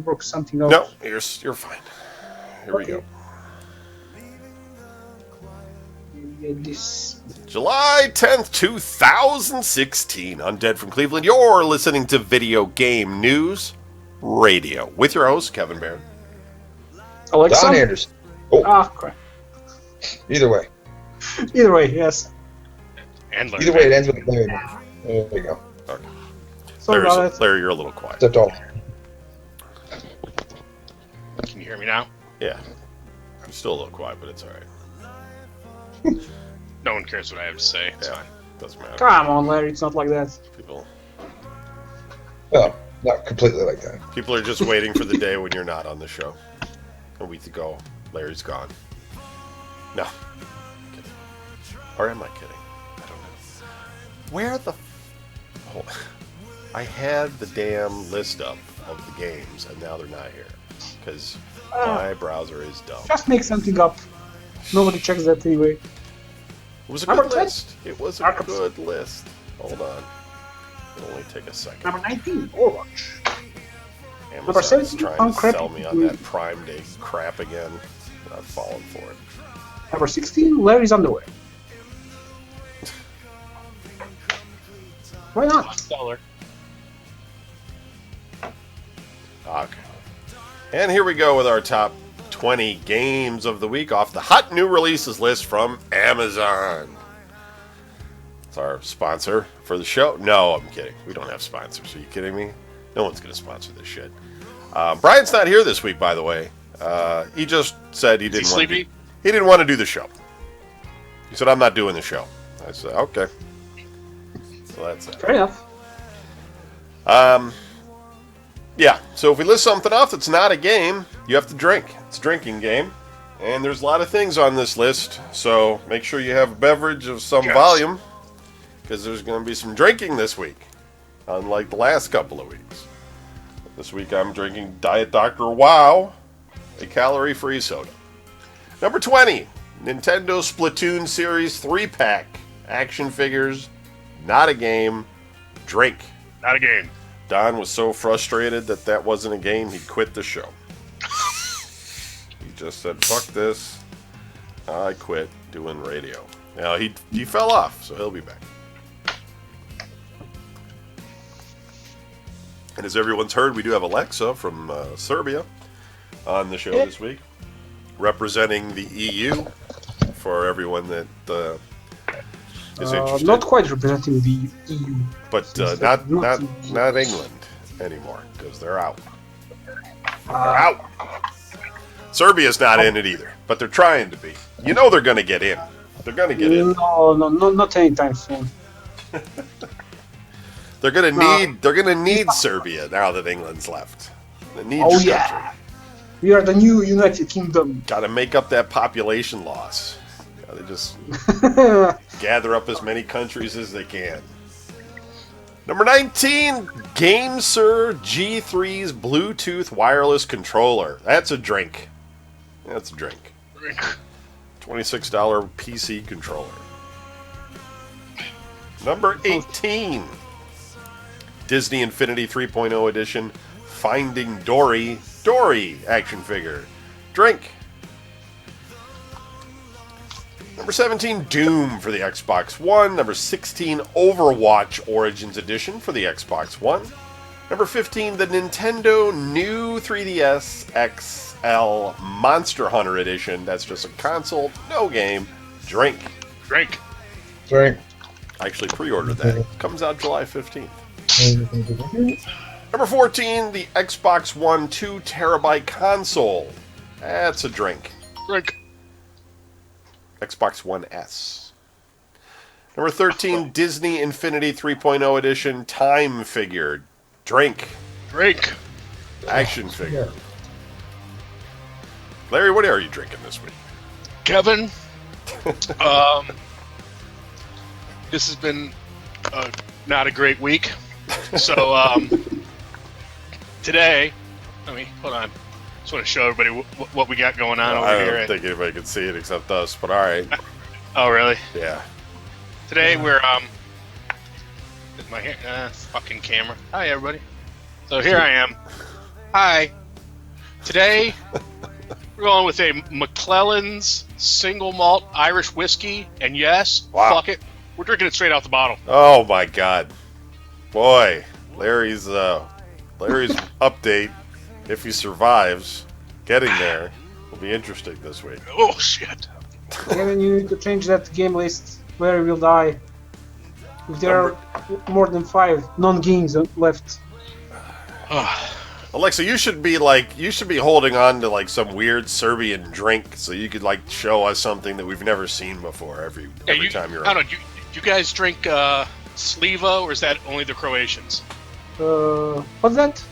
work something out. No, you're fine. Here we go. Get this. July 10th, 2016. Undead from Cleveland. You're listening to Video Game News Radio with your host, Kevin Barron. Alexa? Don Anderson. Oh, Crap. either way. Either way, yes. And Larry. Either way, it ends with Larry. There you go. Okay. Sorry about it. Larry, you're a little quiet. That's all. Can you hear me now? Yeah. I'm still a little quiet, but it's alright. No one cares what I have to say. It's Yeah. fine. Doesn't matter. Come on, Larry, it's not like that. Well, not completely like that. People are just waiting for the day when you're not on the show. A week ago, Larry's gone. No. I'm kidding. Or am I kidding? I don't know. Where the... Oh, I had the damn list up of the games, and now they're not here. Because my browser is dumb. Just make something up. Nobody checks that anyway. It was a Number good 10? list. It was a Arkham. good list. Hold on. It'll only take a second. Number 19, Overwatch. Number Amazon's 17, trying to Uncrap. sell me on that Prime Day crap again. I've fallen for it. Number 16, Larry's Underwear. Why not? $1. Okay. And here we go with our top 20 games of the week off the hot new releases list from Amazon. It's our sponsor for the show. No, I'm kidding. We don't have sponsors. Are you kidding me? No one's going to sponsor this shit. Brian's not here this week, by the way. He just said he didn't want to. He didn't want to do the show. He said, "I'm not doing the show." I said, "Okay." So that's it. Fair enough. Yeah, so if we list something off that's not a game, you have to drink. It's a drinking game. And there's a lot of things on this list, so make sure you have a beverage of some volume, because there's going to be some drinking this week, unlike the last couple of weeks. This week I'm drinking Diet Dr. Wow, a calorie-free soda. Number 20, Nintendo Splatoon Series 3-pack. Action figures, not a game, drink. Not a game. Don was so frustrated that wasn't a game, he quit the show. He just said, fuck this. I quit doing radio. Now, he fell off, so he'll be back. And as everyone's heard, we do have Alexa from Serbia on the show this week, representing the EU for everyone that is interested. Not quite representing the EU. But not England anymore, because they're out. They're out. Serbia's not in it either, but they're trying to be. You know they're going to get in. They're going to get in. No, not anytime soon. They're going to need Serbia now that England's left. They need Oh your yeah, country. we are the new United Kingdom. Got to make up that population loss. Got to just gather up as many countries as they can. Number 19, GameSir G3's Bluetooth wireless controller. That's a drink. That's a drink. $26 PC controller. Number 18, Disney Infinity 3.0 Edition Finding Dory action figure. Drink. Number 17, Doom for the Xbox One. Number 16, Overwatch Origins Edition for the Xbox One. Number 15, the Nintendo new 3DS XL Monster Hunter Edition. That's just a console, no game. Drink. Drink. Drink. I actually pre-ordered that. It comes out July 15th. Number 14, the Xbox One 2 terabyte console. That's a drink. Drink. Xbox One S. Number 13, Disney Infinity 3.0 Edition Time Figure. Drink. Drink. Action figure. Larry, what are you drinking this week? Kevin, this has been not a great week. So today, hold on. Just want to show everybody what we got going on over I here. don't think anybody can see it except us, but all right. Oh, really? Yeah. Today we're my hair, fucking camera. Hi, everybody. So here I am. Hi. Today, we're going with a McClellan's single malt Irish whiskey, and yes, Wow. fuck it, we're drinking it straight out the bottle. Oh my God, boy, Larry's update, if he survives getting there, will be interesting this week. Oh shit! Kevin, you need to change that game list. Larry will die. If there are more than 5 non-games left. Alexa, you should be holding on to like some weird Serbian drink so you could like show us something that we've never seen before every time you're I on. don't know. You guys drink Slivo, or is that only the Croatians? What's that?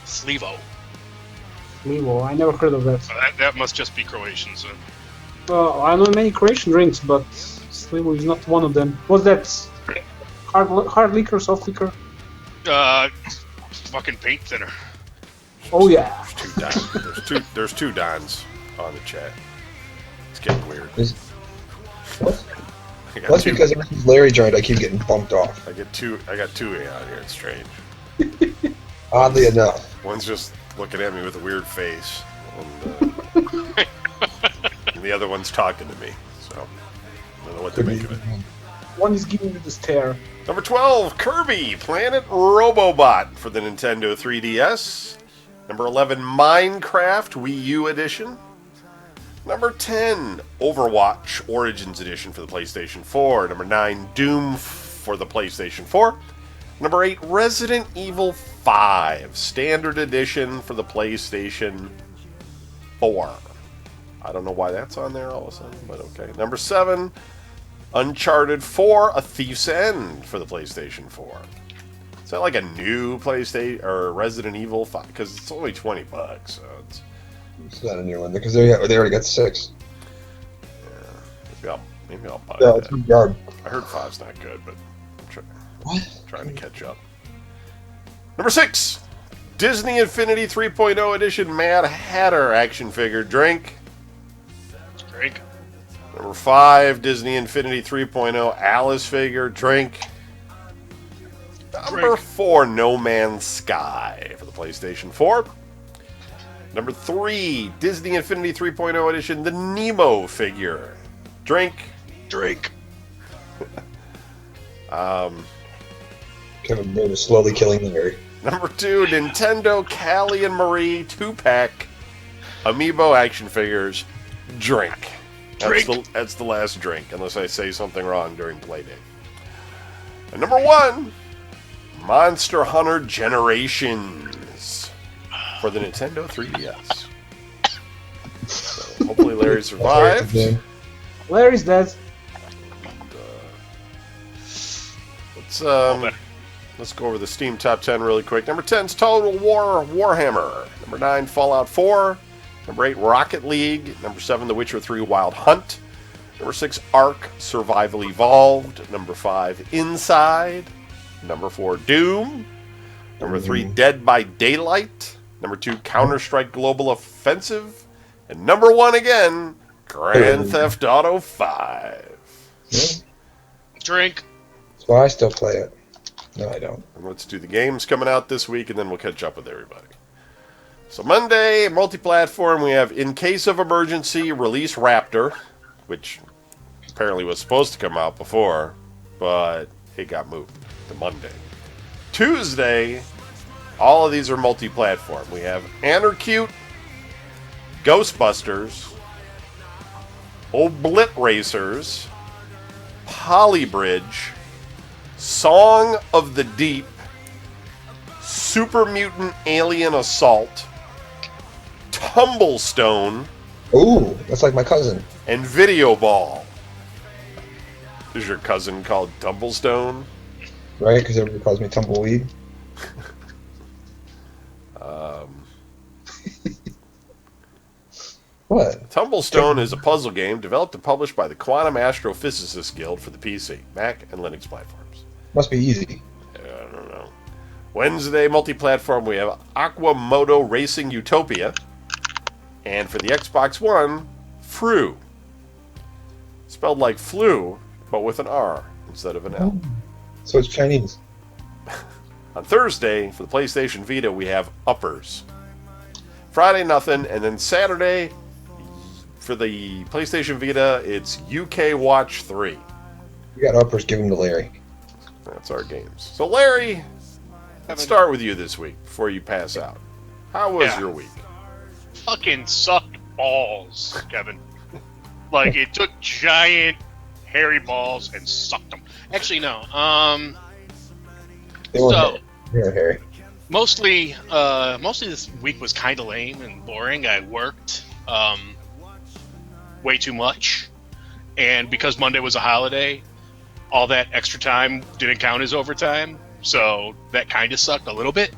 Slivo. Livo. I never heard of that. That must just be Croatians. I know many Croatian drinks, but Slivo is not one of them. What's that? Hard liquor, soft liquor? Fucking paint thinner. Oh yeah. There's two Dons on the chat. It's getting weird. What? I got That's two. because ever since Larry joined, I keep getting bumped off. I got two out here. It's strange. Oddly enough. One's just looking at me with a weird face, and the other one's talking to me. So I don't know what to make of it. One is giving you the stare. Number 12, Kirby Planet Robobot for the Nintendo 3DS. Number 11, Minecraft Wii U Edition. Number 10, Overwatch Origins Edition for the PlayStation 4. Number 9, Doom for the PlayStation 4. Number 8, Resident Evil 5 Standard Edition for the PlayStation 4. I don't know why that's on there all of a sudden, but okay. Number 7, Uncharted 4, A Thief's End for the PlayStation 4. Is that like a new PlayStation or Resident Evil 5? Because it's only $20, so It's not a new one because they already got 6. maybe I'll buy No, that. it's from Garb. I heard 5's not good, but I'm What? trying to catch up. Number 6, Disney Infinity 3.0 Edition Mad Hatter action figure drink. Drink. Number 5, Disney Infinity 3.0 Alice figure drink. Number Drink. 4, No Man's Sky for the PlayStation 4. Number 3, Disney Infinity 3.0 Edition, the Nemo figure. Drink. Drink. Kevin Moon is slowly killing Larry. Number 2, Nintendo Callie and Marie 2-pack Amiibo action figures. Drink. That's the last drink, unless I say something wrong during Playdate. And number 1, Monster Hunter Generations for the Nintendo 3DS. So hopefully Larry survives. Larry's dead. Let's go over the Steam Top 10 really quick. Number 10 is Total War Warhammer. Number 9, Fallout 4. Number 8, Rocket League. Number 7, The Witcher 3 Wild Hunt. Number 6, Ark Survival Evolved. Number 5, Inside. Number 4, Doom. Number 3, Dead by Daylight. Number 2, Counter-Strike Global Offensive. And number 1 again, Grand Theft Auto 5. Yeah. Drink. That's why I still play it. No, I don't. And let's do the games coming out this week, and then we'll catch up with everybody. So Monday, multi-platform, we have In Case of Emergency, Release Raptor, which apparently was supposed to come out before, but it got moved to Monday. Tuesday, all of these are multi-platform. We have Anarcute, Ghostbusters, Oblit Racers, Polybridge, Song of the Deep, Super Mutant Alien Assault, Tumblestone, Ooh, that's like my cousin. and Video Ball. Is your cousin called Tumblestone? Right? Because everybody calls me Tumbleweed. What? Tumblestone is a puzzle game developed and published by the Quantum Astrophysicists Guild for the PC, Mac, and Linux platforms. Must be easy. I don't know. Wednesday, multi-platform, we have Aquamoto Racing Utopia. And for the Xbox One, Fru. Spelled like flu, but with an R instead of an L. So it's Chinese. On Thursday, for the PlayStation Vita, we have Uppers. Friday, nothing. And then Saturday, for the PlayStation Vita, it's UK Watch 3. You got uppers, give them to Larry. That's our games. So, Larry, let's start with you this week before you pass out. How was your week? Fucking sucked balls, Kevin. Like, it took giant, hairy balls and sucked them. Actually, no. They weren't Harry. Mostly this week was kind of lame and boring. I worked way too much, and because Monday was a holiday, all that extra time didn't count as overtime, so that kind of sucked a little bit,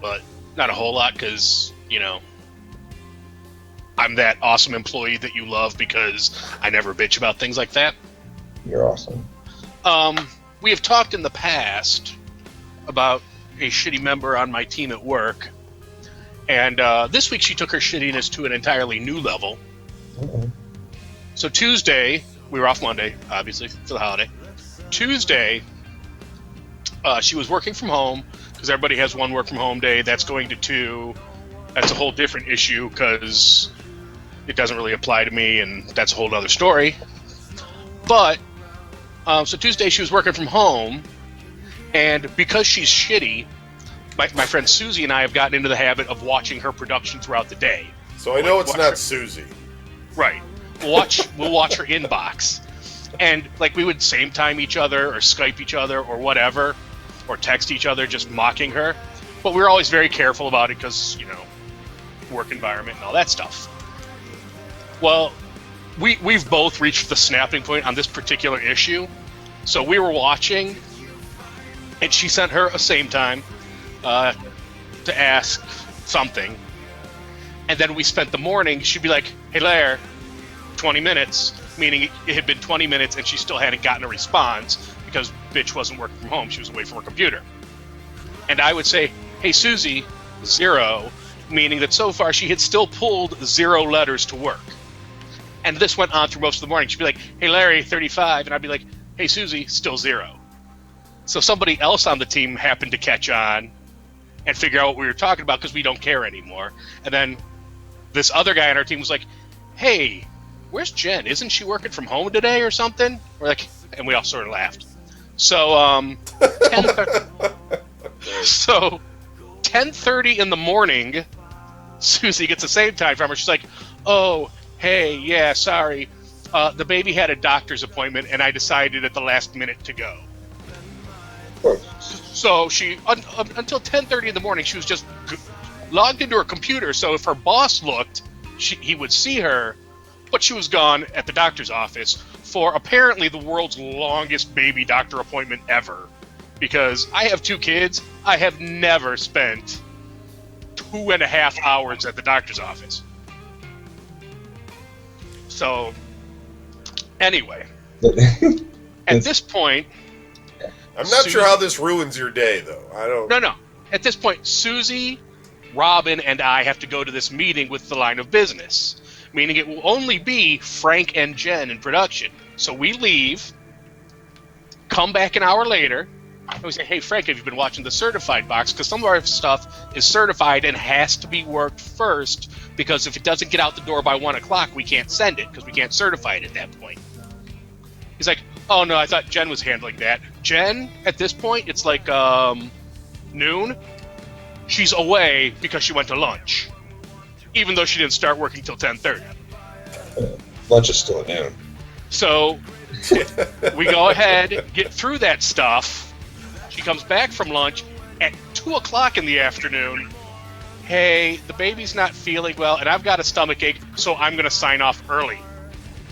but not a whole lot because, you know, I'm that awesome employee that you love because I never bitch about things like that. You're awesome. We have talked in the past about a shitty member on my team at work, and this week she took her shittiness to an entirely new level. Uh-oh. So Tuesday, we were off Monday, obviously, for the holiday. Tuesday, she was working from home, because everybody has one work from home day. That's going to 2. That's a whole different issue, because it doesn't really apply to me, and that's a whole other story. But, so Tuesday she was working from home, and because she's shitty, my friend Susie and I have gotten into the habit of watching her production throughout the day. So I know it's not Susie. Right. We'll watch her inbox. And, like, we would same time each other or Skype each other or whatever, or text each other just mocking her. But we were always very careful about it because, you know, work environment and all that stuff. Well, we've both reached the snapping point on this particular issue. So we were watching, and she sent her a same time to ask something. And then we spent the morning, she'd be like, hey, Lair, 20 minutes, meaning it had been 20 minutes and she still hadn't gotten a response because bitch wasn't working from home. She was away from her computer. And I would say, hey, Susie, 0, meaning that so far she had still pulled 0 letters to work. And this went on through most of the morning. She'd be like, hey, Larry, 35. And I'd be like, hey, Susie, still 0. So somebody else on the team happened to catch on and figure out what we were talking about because we don't care anymore. And then this other guy on our team was like, hey, where's Jen? Isn't she working from home today or something? We're like, and we all sort of laughed. So, 10:30 in the morning, Susie gets the same time from her. She's like, oh, hey, yeah, sorry. The baby had a doctor's appointment, and I decided at the last minute to go. So she, until 10:30 in the morning, she was just logged into her computer. So if her boss looked, he would see her, but she was gone at the doctor's office for apparently the world's longest baby doctor appointment ever. Because I have 2 kids, I have never spent 2.5 hours at the doctor's office. So, anyway, at this point, I'm not sure how this ruins your day, though. I don't. No. At this point, Susie, Robin, and I have to go to this meeting with the line of business, meaning it will only be Frank and Jen in production. So we leave, come back an hour later, and we say, hey, Frank, have you been watching the certified box? Because some of our stuff is certified and has to be worked first, because if it doesn't get out the door by 1 o'clock, we can't send it, because we can't certify it at that point. He's like, oh, no, I thought Jen was handling that. Jen, at this point, it's like noon. She's away because she went to lunch, even though she didn't start working till 10:30. Lunch is still at noon. So we go ahead, get through that stuff. She comes back from lunch at 2 o'clock in the afternoon. Hey, the baby's not feeling well, and I've got a stomach ache, so I'm going to sign off early.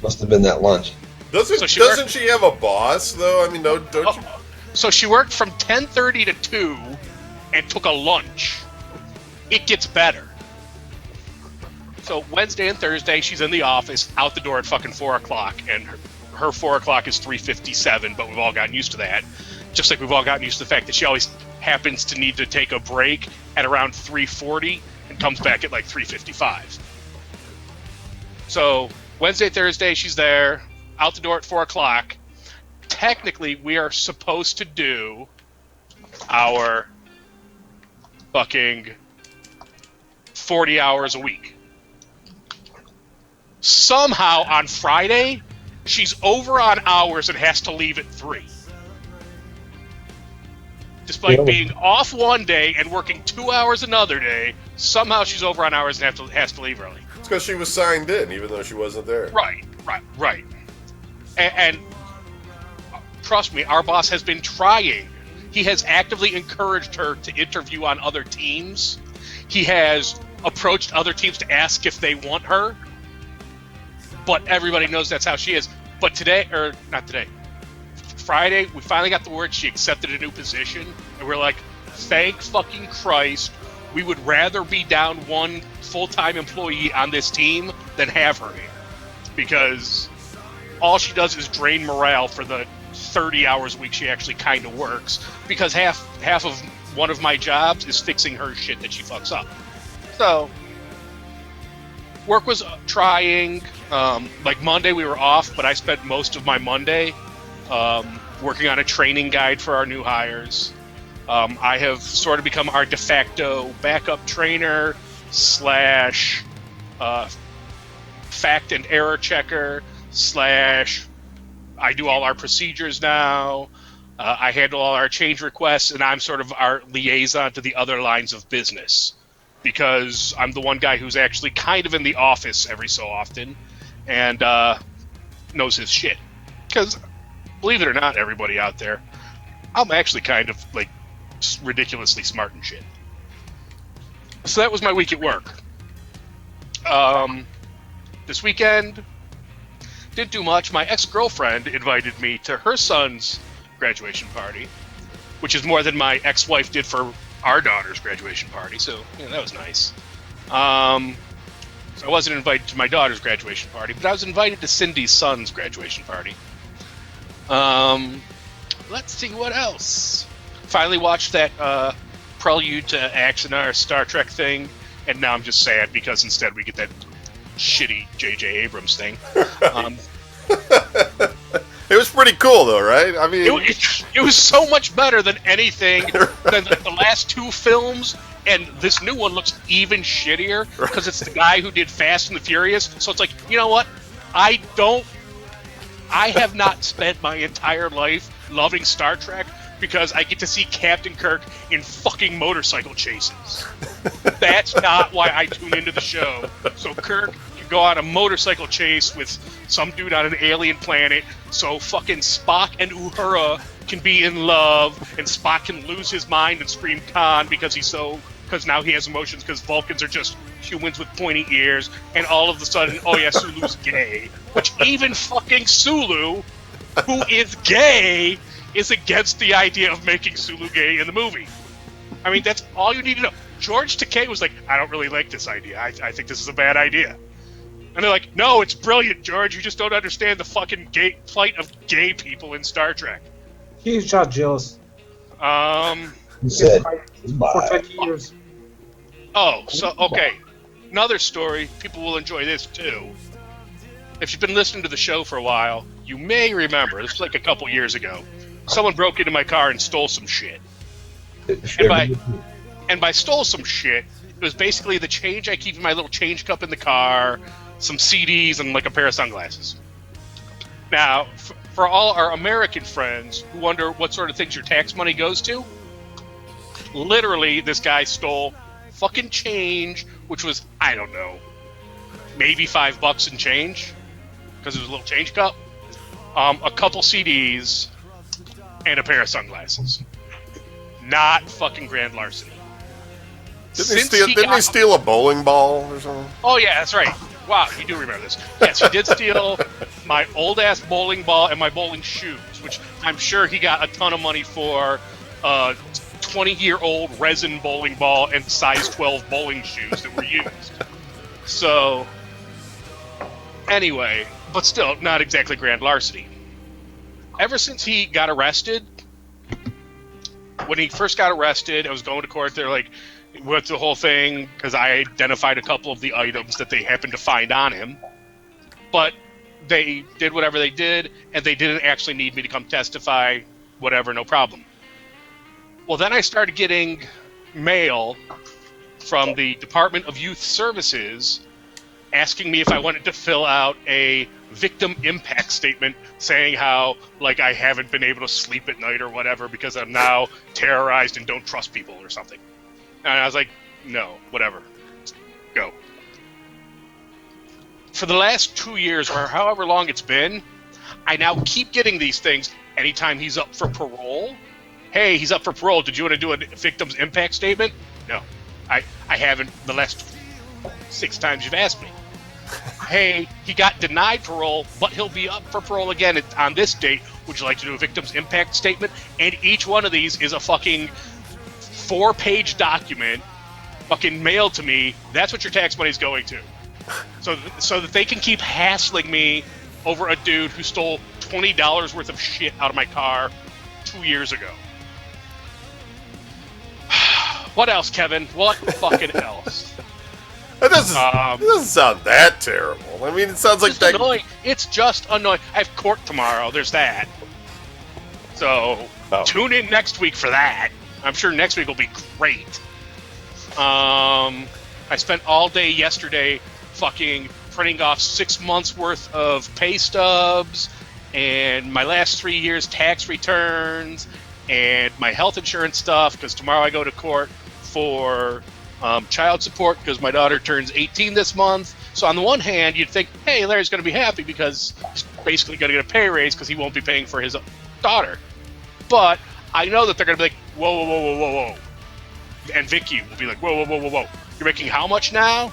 Must have been that lunch. Doesn't she have a boss, though? I mean, don't you? So she worked from 10:30 to 2 and took a lunch. It gets better. So Wednesday and Thursday, she's in the office, out the door at fucking 4 o'clock, and her 4 o'clock is 3:57, but we've all gotten used to that. Just like we've all gotten used to the fact that she always happens to need to take a break at around 3:40 and comes back at like 3:55. So Wednesday, Thursday, she's there, out the door at 4 o'clock. Technically, we are supposed to do our fucking 40 hours a week. Somehow on Friday, she's over on hours and has to leave at 3. Despite being off one day and working 2 hours another day, somehow she's over on hours and has to leave early. It's because she was signed in, even though she wasn't there. Right. And trust me, our boss has been trying. He has actively encouraged her to interview on other teams. He has approached other teams to ask if they want her. But everybody knows that's how she is. But Friday, we finally got the word she accepted a new position. And we're like, thank fucking Christ. We would rather be down one full-time employee on this team than have her here. Because all she does is drain morale for the 30 hours a week she actually kind of works. Because half of one of my jobs is fixing her shit that she fucks up. So, work was trying. Like Monday we were off, but I spent most of my Monday working on a training guide for our new hires. I have sort of become our de facto backup trainer / fact and error checker / I do all our procedures now. I handle all our change requests, and I'm sort of our liaison to the other lines of business because I'm the one guy who's actually kind of in the office every so often and knows his shit. Because, believe it or not, everybody out there, I'm actually kind of, like, ridiculously smart and shit. So that was my week at work. This weekend, didn't do much. My ex-girlfriend invited me to her son's graduation party, which is more than my ex-wife did for our daughter's graduation party, so that was nice. So I wasn't invited to my daughter's graduation party, but I was invited to Cindy's son's graduation party. Let's see what else. Finally watched that Prelude to Action, our Star Trek thing, and now I'm just sad because instead we get that shitty J.J. Abrams thing. It was pretty cool, though, right? I mean, it was so much better than anything than the last 2 films, and this new one looks even shittier because it's the guy who did Fast and the Furious. So it's like, you know what? I have not spent my entire life loving Star Trek because I get to see Captain Kirk in fucking motorcycle chases. That's not why I tune into the show. So Kirk can go on a motorcycle chase with some dude on an alien planet, so fucking Spock and Uhura can be in love, and Spock can lose his mind and scream Khan because now he has emotions because Vulcans are just humans with pointy ears, and all of a sudden, oh yeah, Sulu's gay. Which even fucking Sulu, who is gay, is against the idea of making Sulu gay in the movie. I mean, that's all you need to know. George Takei was like, I don't really like this idea. I think this is a bad idea. And they're like, no, it's brilliant, George. You just don't understand the fucking plight of gay people in Star Trek. He's just jealous. He said, For 20 years. Oh, so, okay. Another story. People will enjoy this, too. If you've been listening to the show for a while, you may remember, this was like a couple years ago, someone broke into my car and stole some shit. And by stole some shit, it was basically the change I keep in my little change cup in the car, some CDs, and like a pair of sunglasses. Now, for all our American friends who wonder what sort of things your tax money goes to, literally this guy stole fucking change, which was, I don't know, maybe $5 and change, because it was a little change cup, a couple CDs, and a pair of sunglasses. Not fucking grand larceny. Didn't he steal a bowling ball or something? Oh yeah, that's right. Wow, you do remember this. Yes, he did steal my old-ass bowling ball and my bowling shoes, which I'm sure he got a ton of money for. 20-year-old resin bowling ball and size 12 bowling shoes that were used. So, anyway, but still, not exactly grand larceny. Ever since he got arrested, when he first got arrested, I was going to court, they're like, what's the whole thing? Because I identified a couple of the items that they happened to find on him. But they did whatever they did, and they didn't actually need me to come testify, whatever, no problem. Well, then I started getting mail from the Department of Youth Services asking me if I wanted to fill out a victim impact statement saying how, like, I haven't been able to sleep at night or whatever because I'm now terrorized and don't trust people or something. And I was like, no, whatever. Go. For the last 2 years, or however long it's been, I now keep getting these things anytime he's up for parole. Hey, he's up for parole. Did you want to do a victim's impact statement? No. I haven't the last 6 times you've asked me. Hey, he got denied parole, but he'll be up for parole again on this date. Would you like to do a victim's impact statement? And each one of these is a fucking 4-page document fucking mailed to me. That's what your tax money's going to. So that they can keep hassling me over a dude who stole $20 worth of shit out of my car 2 years ago. What else, Kevin? What fucking else? It doesn't sound that terrible. I mean, it sounds like that. Annoying. It's just annoying. I have court tomorrow. There's that. So tune in next week for that. I'm sure next week will be great. I spent all day yesterday fucking printing off 6 months worth of pay stubs and my last 3 years tax returns and my health insurance stuff because tomorrow I go to court for child support because my daughter turns 18 this month. So on the one hand, you'd think, hey, Larry's going to be happy because he's basically going to get a pay raise because he won't be paying for his daughter. But I know that they're going to be like, whoa, whoa, whoa, whoa, whoa, whoa. And Vicky will be like, whoa, whoa, whoa, whoa, whoa. You're making how much now?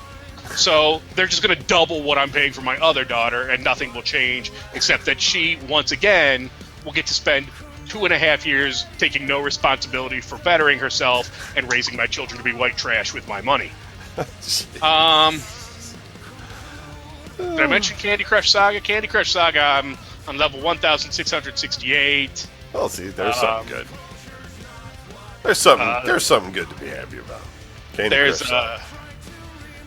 So they're just going to double what I'm paying for my other daughter, and nothing will change except that she, once again, will get to spend 2.5 years taking no responsibility for bettering herself and raising my children to be white trash with my money. Did I mention Candy Crush Saga? Candy Crush Saga, I'm on level 1,668. Oh, see, there's something good. There's something good to be happy about. Candy Crush Saga.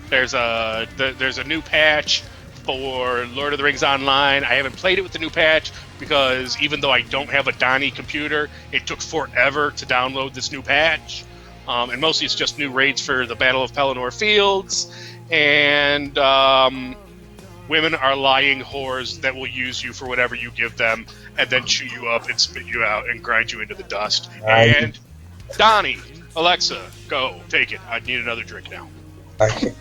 There's a new patch for Lord of the Rings Online. I haven't played it with the new patch because even though I don't have a Donnie computer, it took forever to download this new patch. And mostly it's just new raids for the Battle of Pelennor Fields. And women are lying whores that will use you for whatever you give them and then chew you up and spit you out and grind you into the dust. And Donnie, Alexa, go, take it. I need another drink now. I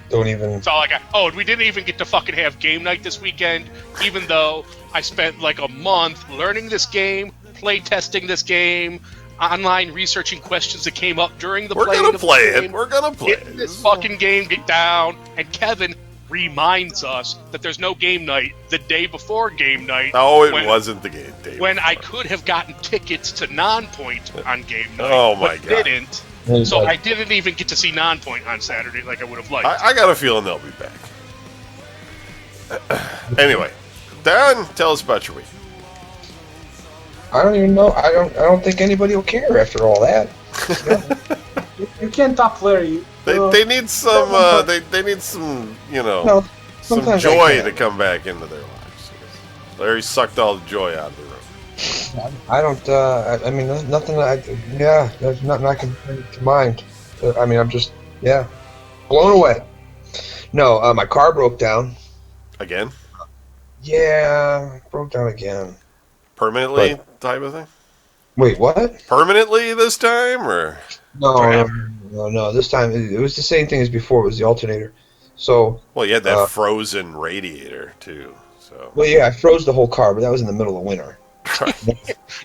don't even. That's all I got. Oh, and we didn't even get to fucking have game night this weekend, even though I spent like a month learning this game, play testing this game, online researching questions that came up during the playing of the game. We're gonna play it. This fucking game, get down. And Kevin reminds us that there's no game night the day before game night. No, it wasn't the game day. When I could have gotten tickets to Nonpoint on game night, oh my but God. didn't. So I didn't even get to see Nonpoint on Saturday like I would have liked. I got a feeling they'll be back. Anyway, Don, tell us about your week. I don't even know. I don't think anybody will care after all that. You can't top Larry. They need some. They need some. No, some joy to come back into their lives. Larry sucked all the joy out of the room. I don't. I mean, nothing. There's nothing I can bring to mind. I mean, I'm just blown away. No, my car broke down. Again? Yeah, broke down again. Permanently type of thing? Wait, what? Permanently this time, or? No. This time it was the same thing as before. It was the alternator. So. Well, you had that frozen radiator too. So. Well, yeah, I froze the whole car, but that was in the middle of winter.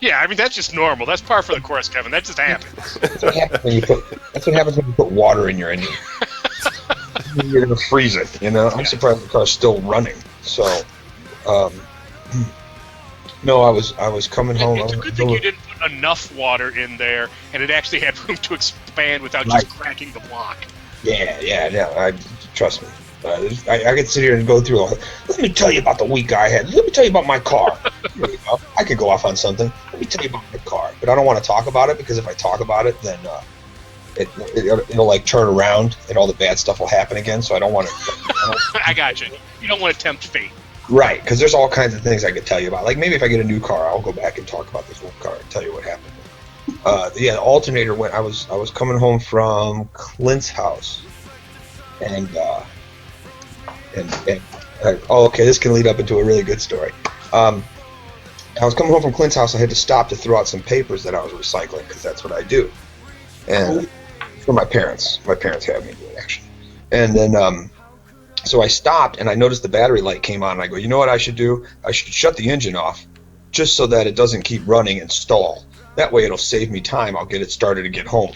Yeah, I mean that's just normal. That's par for the course, Kevin. That just happens. That's what happens when you put water in your engine. You're gonna freeze it. I'm surprised the car's still running. So, no, I was coming home. It's a good thing you didn't put enough water in there, and it actually had room to expand without just cracking the block. Yeah. Trust me. I could sit here and go through. Let me tell you about the week I had. Let me tell you about my car. There you go. I could go off on something. Let me tell you about my car, but I don't want to talk about it because if I talk about it, then it'll like turn around and all the bad stuff will happen again. So I don't want to. I got you. You don't want to tempt fate. Right, because there's all kinds of things I could tell you about. Like maybe if I get a new car, I'll go back and talk about this old car and tell you what happened. The alternator went. I was coming home from Clint's house, and okay, this can lead up into a really good story. I was coming home from Clint's house. I had to stop to throw out some papers that I was recycling because that's what I do, and for my parents. My parents have me do it actually, and then so I stopped and I noticed the battery light came on. And I go, you know what I should do? I should shut the engine off, just so that it doesn't keep running and stall. That way it'll save me time. I'll get it started to get home.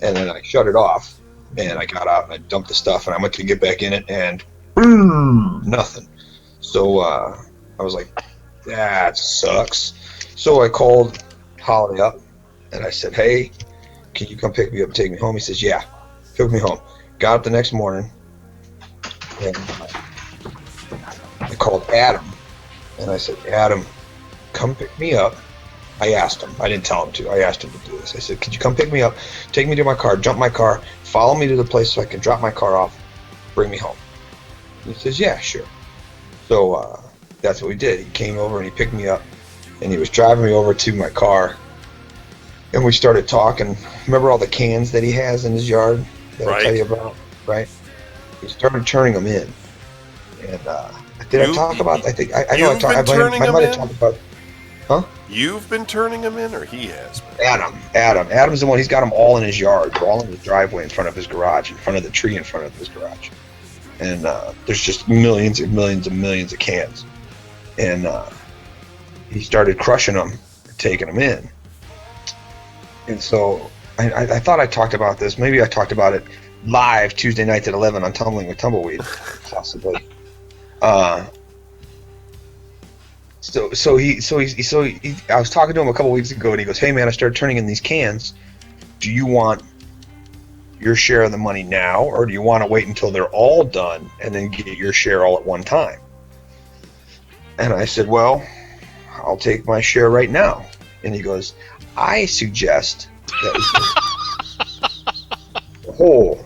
And then I shut it off, and I got out and I dumped the stuff, and I went to get back in it, and nothing. So I was like, that sucks. So I called Holiday up, and I said, hey, can you come pick me up and take me home? He says, yeah. Took me home. Got up the next morning, and I called Adam, and I said, Adam, come pick me up. I asked him. I didn't tell him to. I asked him to do this. I said, could you come pick me up, take me to my car, jump my car, follow me to the place so I can drop my car off, bring me home? He says, yeah, sure. So that's what we did. He came over and he picked me up, and he was driving me over to my car, and we started talking. Remember all the cans that he has in his yard that I tell you about? Right? He started turning them in. And did I talk about? I think I know I talked. I might have talked about. Huh? You've been turning them in, or he has? Adam's the one. He's got them all in his yard. They're all in the driveway in front of his garage, in front of the tree in front of his garage. And there's just millions and millions and millions of cans. And he started crushing them, taking them in. And so I thought I talked about this. Maybe I talked about it live Tuesday nights at 11 on Tumbling with Tumbleweed, possibly. So he I was talking to him a couple weeks ago, and he goes, hey man, I started turning in these cans. Do you want your share of the money now, or do you want to wait until they're all done and then get your share all at one time? And I said, well, I'll take my share right now. And he goes, I suggest that the whole,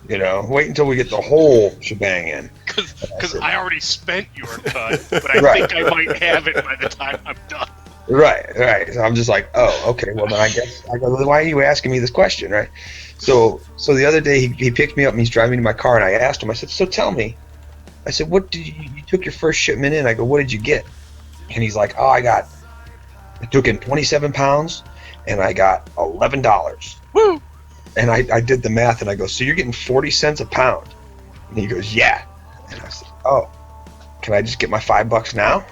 wait until we get the whole shebang in. Because I already spent your cut, but I think I might have it by the time I'm done. Right. So I'm just like, oh, okay. Well, then I go, why are you asking me this question, right? So the other day he picked me up and he's driving me to my car, and I asked him. I said, so tell me. I said, what did you took your first shipment in? I go, what did you get? And he's like, I took in 27 pounds, and I got $11. Woo! And I did the math, and I go, so you're getting 40 cents a pound? And he goes, yeah. And I said, oh, can I just get my $5 now?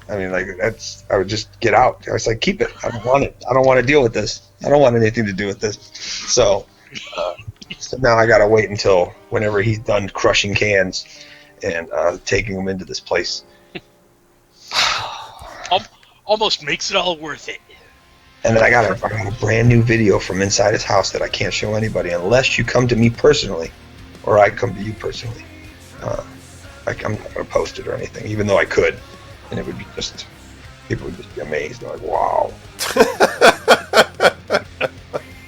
I mean, I would just get out. I was like, keep it. I don't want it. I don't want to deal with this. I don't want anything to do with this. So now I got to wait until whenever he's done crushing cans and taking them into this place. Almost makes it all worth it. And then I got a brand new video from inside his house that I can't show anybody unless you come to me personally, or I come to you personally. I'm not going to post it or anything, even though I could, and it would be people would just be amazed. They're like, wow.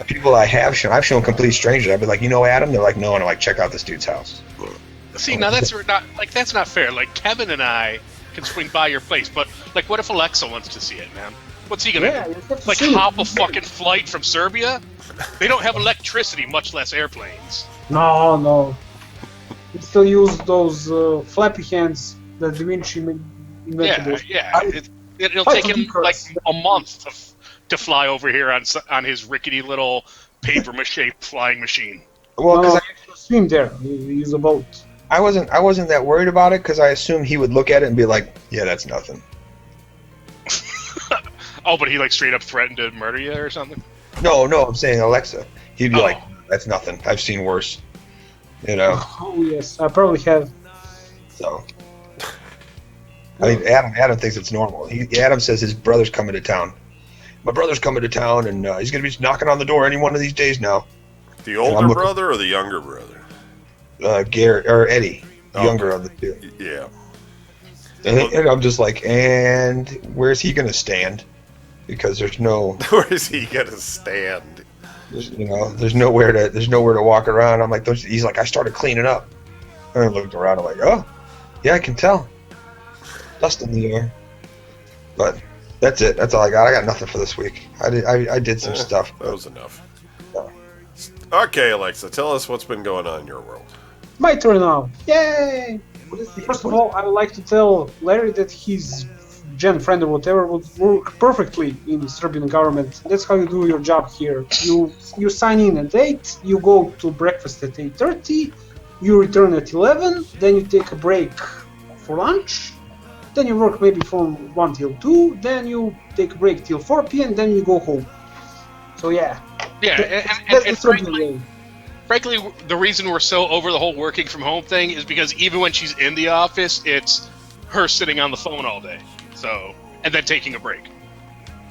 People I've shown complete strangers. I'd be like, Adam? They're like, no, and I'm like, check out this dude's house. See, now that's not fair. Like, Kevin and I can swing by your place, but what if Alexa wants to see it, man? What's he gonna do? Hop a fucking flight from Serbia? They don't have electricity, much less airplanes. No. We still use those flappy hands that Da Vinci invented. Yeah. It'll take him a month to fly over here on his rickety little paper mache flying machine. Well, because I swim there. Use a boat. I wasn't that worried about it because I assumed he would look at it and be like, yeah, that's nothing. Oh, but he straight up threatened to murder you or something? No, I'm saying Alexa. He'd be like, that's nothing. I've seen worse. Oh yes, I probably have. So, I mean, Adam thinks it's normal. Adam says his brother's coming to town. My brother's coming to town, and he's going to be knocking on the door any one of these days now. The older brother or the younger brother? Garrett or Eddie, the younger of the two. Yeah. And I'm just like, and where's he going to stand? Because there's no. Where is he going to stand? There's nowhere to walk around. I'm like, he's like, I started cleaning up. And I looked around. I'm like, oh, yeah, I can tell. Dust in the air. But That's it. That's all I got. I got nothing for this week. I did some stuff. That was enough. Okay, Alexa, tell us what's been going on in your world. My turn now. Yay! First of all, I would like to tell Larry that his gen friend or whatever would work perfectly in the Serbian government. That's how you do your job here. You sign in at 8, you go to breakfast at 8:30, you return at 11, then you take a break for lunch, then you work maybe from 1 till 2, then you take a break till 4 p.m., then you go home. So yeah. Yeah, That's the and Serbian way. frankly, the reason we're so over the whole working from home thing is because even when she's in the office, it's her sitting on the phone all day. So, and then taking a break.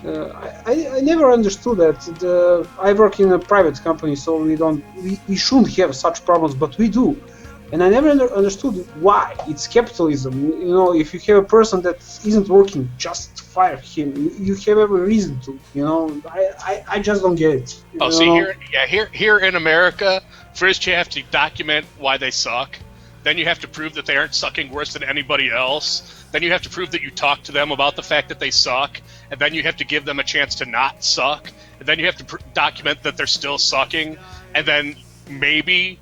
I never understood that. I work in a private company, so we shouldn't have such problems, but we do. And I never understood why. It's capitalism. You know, if you have a person that isn't working, just fire him. You have every reason to. You know, I just don't get it. Oh, see, here in America, first you have to document why they suck. Then you have to prove that they aren't sucking worse than anybody else. Then you have to prove that you talk to them about the fact that they suck. And then you have to give them a chance to not suck. And then you have to document that they're still sucking. And then maybe,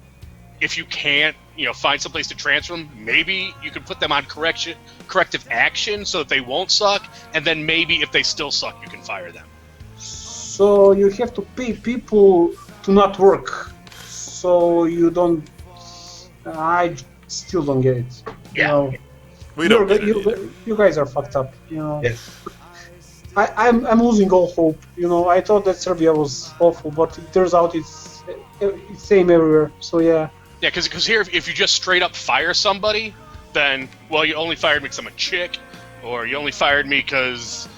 if you can't, find someplace to transfer them, maybe you can put them on corrective action so that they won't suck. And then maybe if they still suck, you can fire them. So you have to pay people to not work. So you don't. I still don't get it. Yeah. We don't get it either. You guys are fucked up. Yes. I'm losing all hope. I thought that Serbia was awful, but it turns out it's same everywhere. So yeah. Yeah, because here, if you just straight up fire somebody, then, well, you only fired me because I'm a chick, or you only fired me because,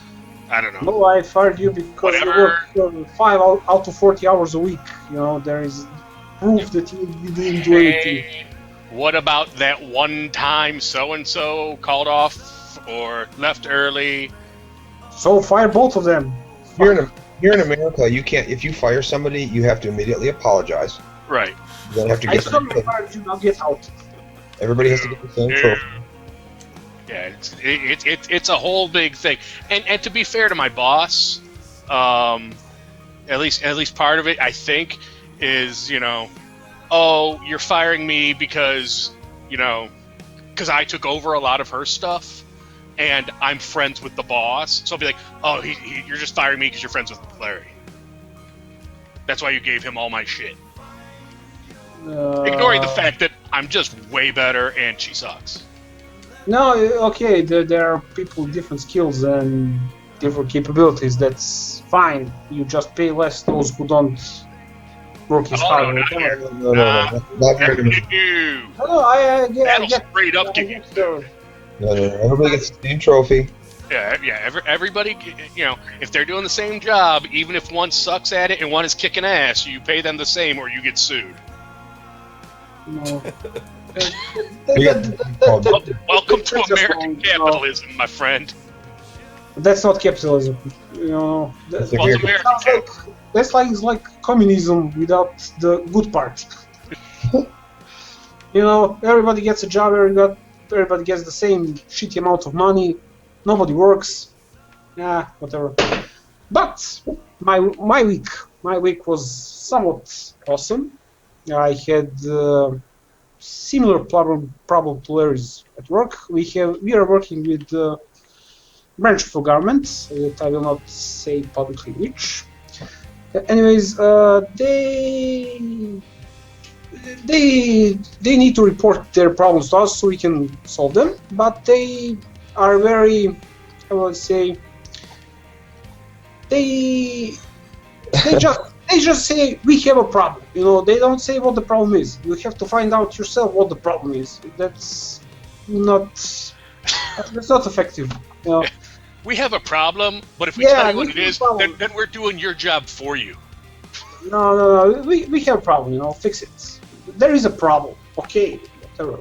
I don't know. No, I fired you because Whatever. you work 5 out of 40 hours a week. There is proof that you didn't do anything. Hey, what about that one time so-and-so called off or left early? So fire both of them. Here in America, you can't. If you fire somebody, you have to immediately apologize. Right. You don't have to I get. still fired you. Now get out. Everybody has to get the same trophy. Yeah, it's a whole big thing. And to be fair to my boss, at least part of it, I think, is, oh, you're firing me because I took over a lot of her stuff, and I'm friends with the boss. So I'll be like, oh, you're just firing me because you're friends with Larry. That's why you gave him all my shit. Ignoring the fact that I'm just way better and she sucks. No, okay, there are people with different skills and different capabilities. That's fine. You just pay less those who don't work as hard. not here. No. Not very good. No, I get. That'll straight up give you. No. Everybody gets the same trophy. Yeah. Everybody, if they're doing the same job, even if one sucks at it and one is kicking ass, you pay them the same or you get sued. No. Welcome to That's just American wrong. capitalism, my friend. That's not capitalism. That's Well, it's American That's like communism without the good part. Everybody gets a job. Everybody gets the same shitty amount of money. Nobody works. Yeah, whatever. But my week was somewhat awesome. I had similar problem to Larry's at work. We are working with branch of the government that I will not say publicly which. Anyways, they need to report their problems to us so we can solve them. But they are very, I would say, they just say we have a problem. They don't say what the problem is. You have to find out yourself what the problem is. That's not effective. We have a problem, but if we Yeah, tell you we what it have a is, problem. then we're doing your job for you. No. We have a problem. Fix it. There is a problem. Okay. Whatever.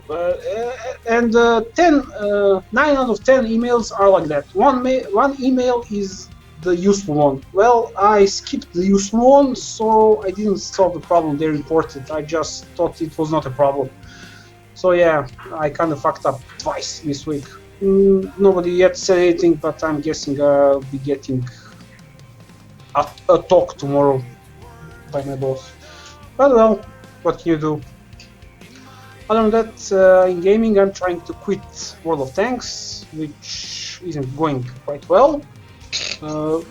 And 9 out of 10 emails are like that. One email is the useful one. Well, I skipped the useful one, so I didn't solve the problem they reported. I just thought it was not a problem. So yeah, I kind of fucked up twice this week. Nobody yet said anything, but I'm guessing I'll be getting a talk tomorrow by my boss. But well, what can you do? Other than that, in gaming, I'm trying to quit World of Tanks, which isn't going quite well. It's a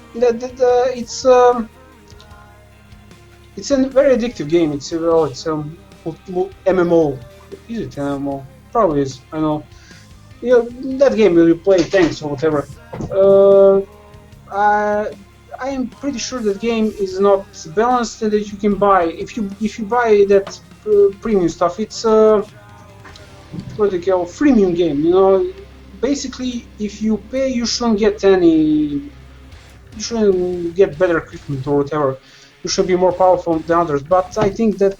very addictive game. It's a MMO. Is it an MMO? Probably is. I know. That game where you play tanks or whatever. I am pretty sure that game is not balanced and that you can buy. If you buy that premium stuff, it's what they call freemium game. Basically, if you pay, you shouldn't get any. You shouldn't get better equipment or whatever. You should be more powerful than others. But I think that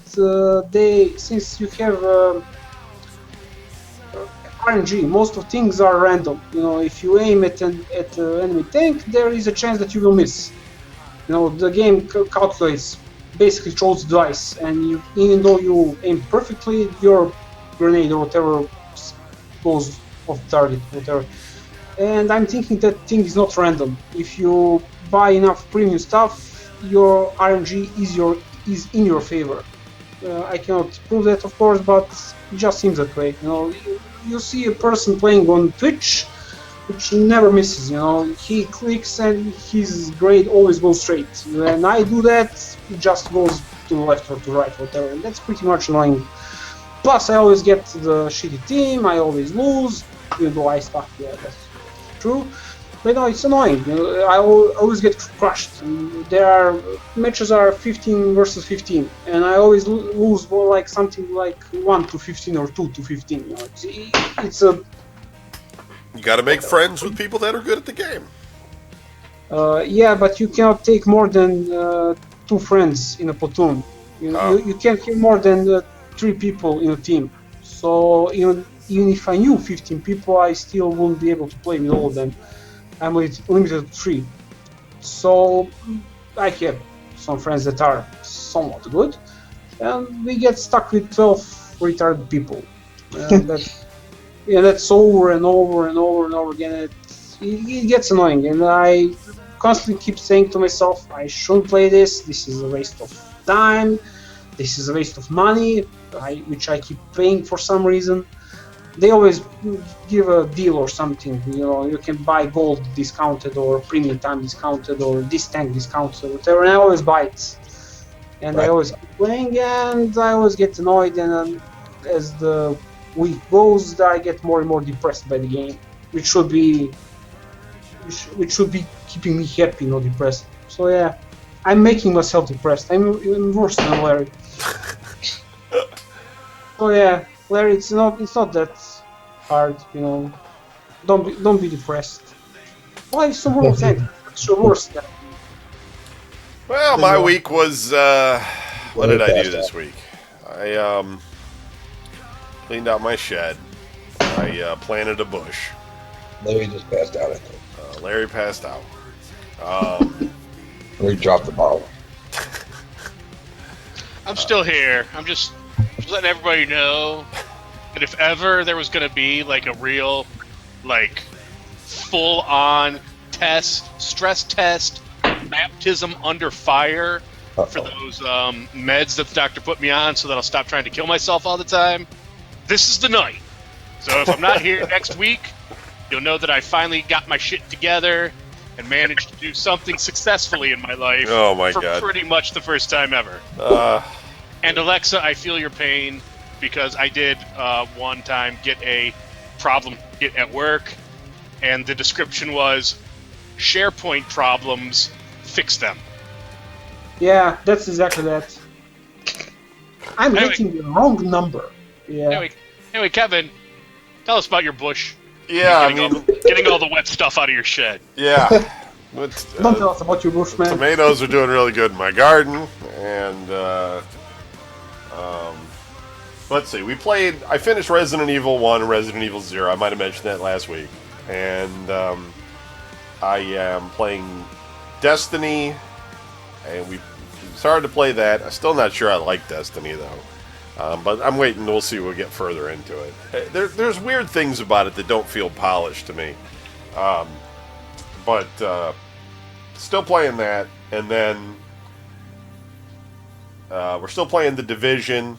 since you have RNG, most of things are random. If you aim at an enemy tank, there is a chance that you will miss. The game calculates, basically throws the dice, and even though you aim perfectly, your grenade or whatever goes off target, whatever. And I'm thinking that thing is not random. If you buy enough premium stuff, your RNG is in your favor. I cannot prove that, of course, but it just seems that way. You see a person playing on Twitch, which never misses. He clicks and his grade always goes straight. When I do that, it just goes to the left or to the right, whatever. And that's pretty much annoying. Plus, I always get the shitty team. I always lose, even though I stuck. Yeah, that's true. But no, it's annoying. I always get crushed. Matches are 15 versus 15, and I always lose more like something like 1 to 15 or 2 to 15. It's a. You got to make friends with people that are good at the game. Yeah, but you cannot take more than 2 friends in a platoon. You can't have more than 3 people in a team. So even if I knew 15 people, I still wouldn't be able to play with all of them. I'm limited to 3. So I have some friends that are somewhat good, and we get stuck with 12 retarded people. That's over and over and over and over again. It gets annoying, and I constantly keep saying to myself, I shouldn't play this. This is a waste of time. This is a waste of money, which I keep paying for some reason. They always give a deal or something. You can buy gold discounted or premium time discounted or this tank discounted or whatever, and I always buy it. And right. I always keep playing, and I always get annoyed. And as the week goes, I get more and more depressed by the game, which should be keeping me happy, not depressed. So yeah, I'm making myself depressed. I'm even worse than Larry. So yeah, Larry, it's not that hard, Don't be depressed. Why is so more thing? It's your worst. Well, my week was what did I do this week? I cleaned out my shed. I planted a bush. Larry just passed out, I think. Larry passed out. Larry dropped the bottle. I'm still here. I'm just letting everybody know that if ever there was going to be like a real, like, full-on stress test, baptism under fire for those meds that the doctor put me on so that I'll stop trying to kill myself all the time, this is the night. So if I'm not here next week, you'll know that I finally got my shit together and managed to do something successfully in my life. Oh my for God. Pretty much the first time ever. And Alexa, I feel your pain because I did one time get a problem at work, and the description was SharePoint problems, fix them. Yeah, that's exactly that. I'm hitting the wrong number. Yeah. Anyway, Kevin, tell us about your bush. Yeah, getting all the wet stuff out of your shed. Yeah. Don't tell us about your bush, man. Tomatoes are doing really good in my garden, and let's see. I finished Resident Evil 1 and Resident Evil 0. I might have mentioned that last week. And I am playing Destiny, and we started to play that. I'm still not sure I like Destiny, though. But I'm waiting. We'll see. We'll get further into it. There's weird things about it that don't feel polished to me. But still playing that, and then we're still playing The Division,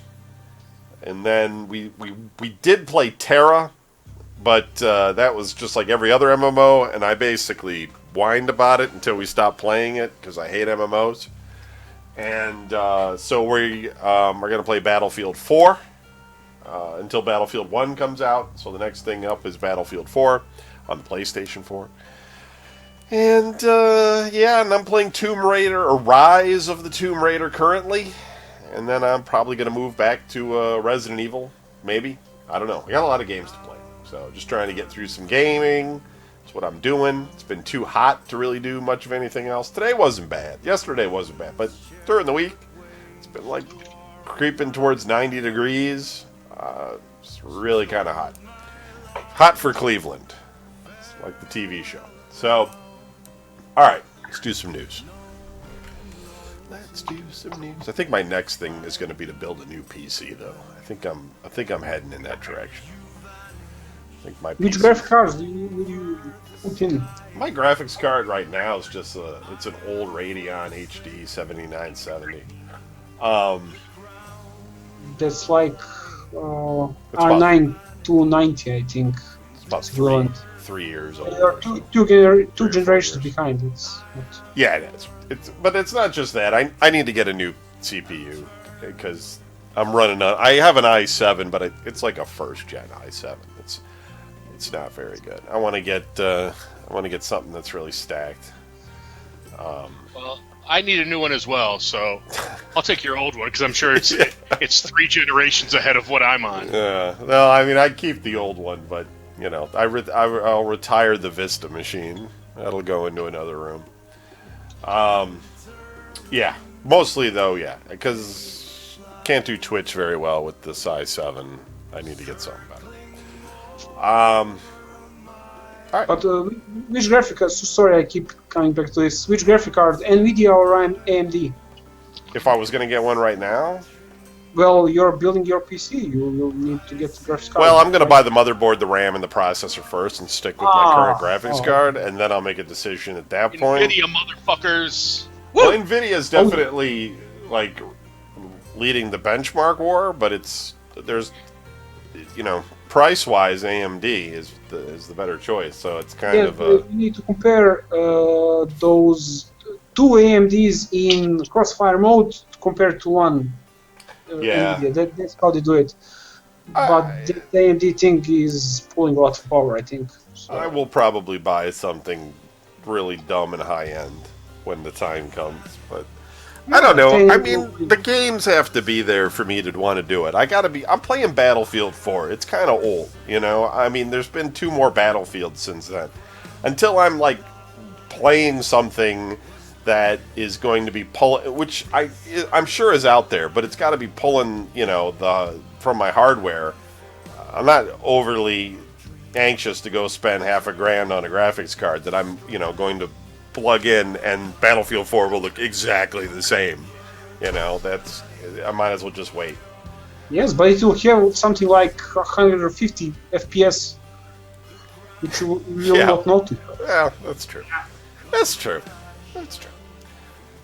and then we did play Terra, but that was just like every other MMO, and I basically whined about it until we stopped playing it because I hate MMOs. And so we are going to play Battlefield 4 until Battlefield 1 comes out. So the next thing up is Battlefield 4 on the PlayStation 4. And yeah, and I'm playing Tomb Raider, or Rise of the Tomb Raider currently. And then I'm probably going to move back to Resident Evil, maybe. I don't know. We got a lot of games to play. So just trying to get through some gaming. That's what I'm doing. It's been too hot to really do much of anything else. Today wasn't bad. Yesterday wasn't bad. But during the week, it's been like creeping towards 90 degrees. It's really kind of hot. Hot for Cleveland. It's like the TV show. So, all right, let's do some news. Let's do some news. I think my next thing is going to be to build a new PC, though. I think I'm heading in that direction. I think my Which PC graphic cards would you put in? My graphics card right now is just it's an old Radeon HD 7970. That's like It's R9 290, I think. It's about equivalent. 3 years old. They are or so. two generations behind. It's not... Yeah, it is. But it's not just that. I need to get a new CPU because I'm running on. I have an i7, but it's like a first gen i7. It's not very good. I want to get something that's really stacked. Well, I need a new one as well, so I'll take your old one because I'm sure it's 3 generations ahead of what I'm on. Yeah. Well, I mean, I keep the old one, but you know, I'll retire the Vista machine. That'll go into another room. Yeah. Mostly though, yeah, because can't do Twitch very well with the size 7. I need to get something better. All right. But which graphic card? Sorry, I keep coming back to this. Which graphic card, NVIDIA or AMD? If I was going to get one right now, Well, you're building your PC. You will need to get the graphics card. well, I'm going to buy the motherboard, the RAM, and the processor first, and stick with my current graphics oh. card, and then I'll make a decision at that point. NVIDIA motherfuckers. Well, NVIDIA is definitely like leading the benchmark war, but there's price-wise, AMD is the better choice. So it's kind of you need to compare those two AMDs in crossfire mode compared to one. Yeah. NVIDIA. That's how they do it. But the AMD thing is pulling a lot of power, I think. So. I will probably buy something really dumb and high-end when the time comes, but I don't know. I mean, the games have to be there for me to want to do it. I'm playing Battlefield 4. It's kind of old, you know? I mean, there's been 2 more Battlefields since then. Until I'm, like, playing something that is going to be pulling, which I'm sure is out there, but it's got to be pulling, from my hardware. I'm not overly anxious to go spend $1,000 on a graphics card that I'm, going to plug in and Battlefield 4 will look exactly the same. I might as well just wait. Yes, but it will have something like 150 FPS, which you will not notice. Yeah, that's true. That's true.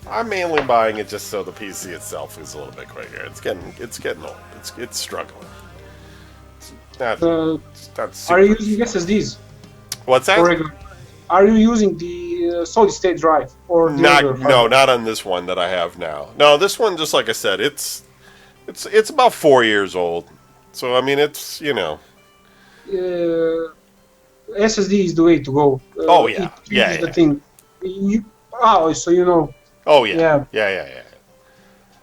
I'm mainly buying it just so the PC itself is a little bit quicker. It's getting old. It's struggling. It's not super. Are you using SSDs? What's that? Or regular? Are you using the solid state drive or the other hardware? Not on this one that I have now. No, this one, just like I said, it's about 4 years old. So I mean, it's SSD is the way to go. Oh yeah, It is the thing. So you know. Oh yeah.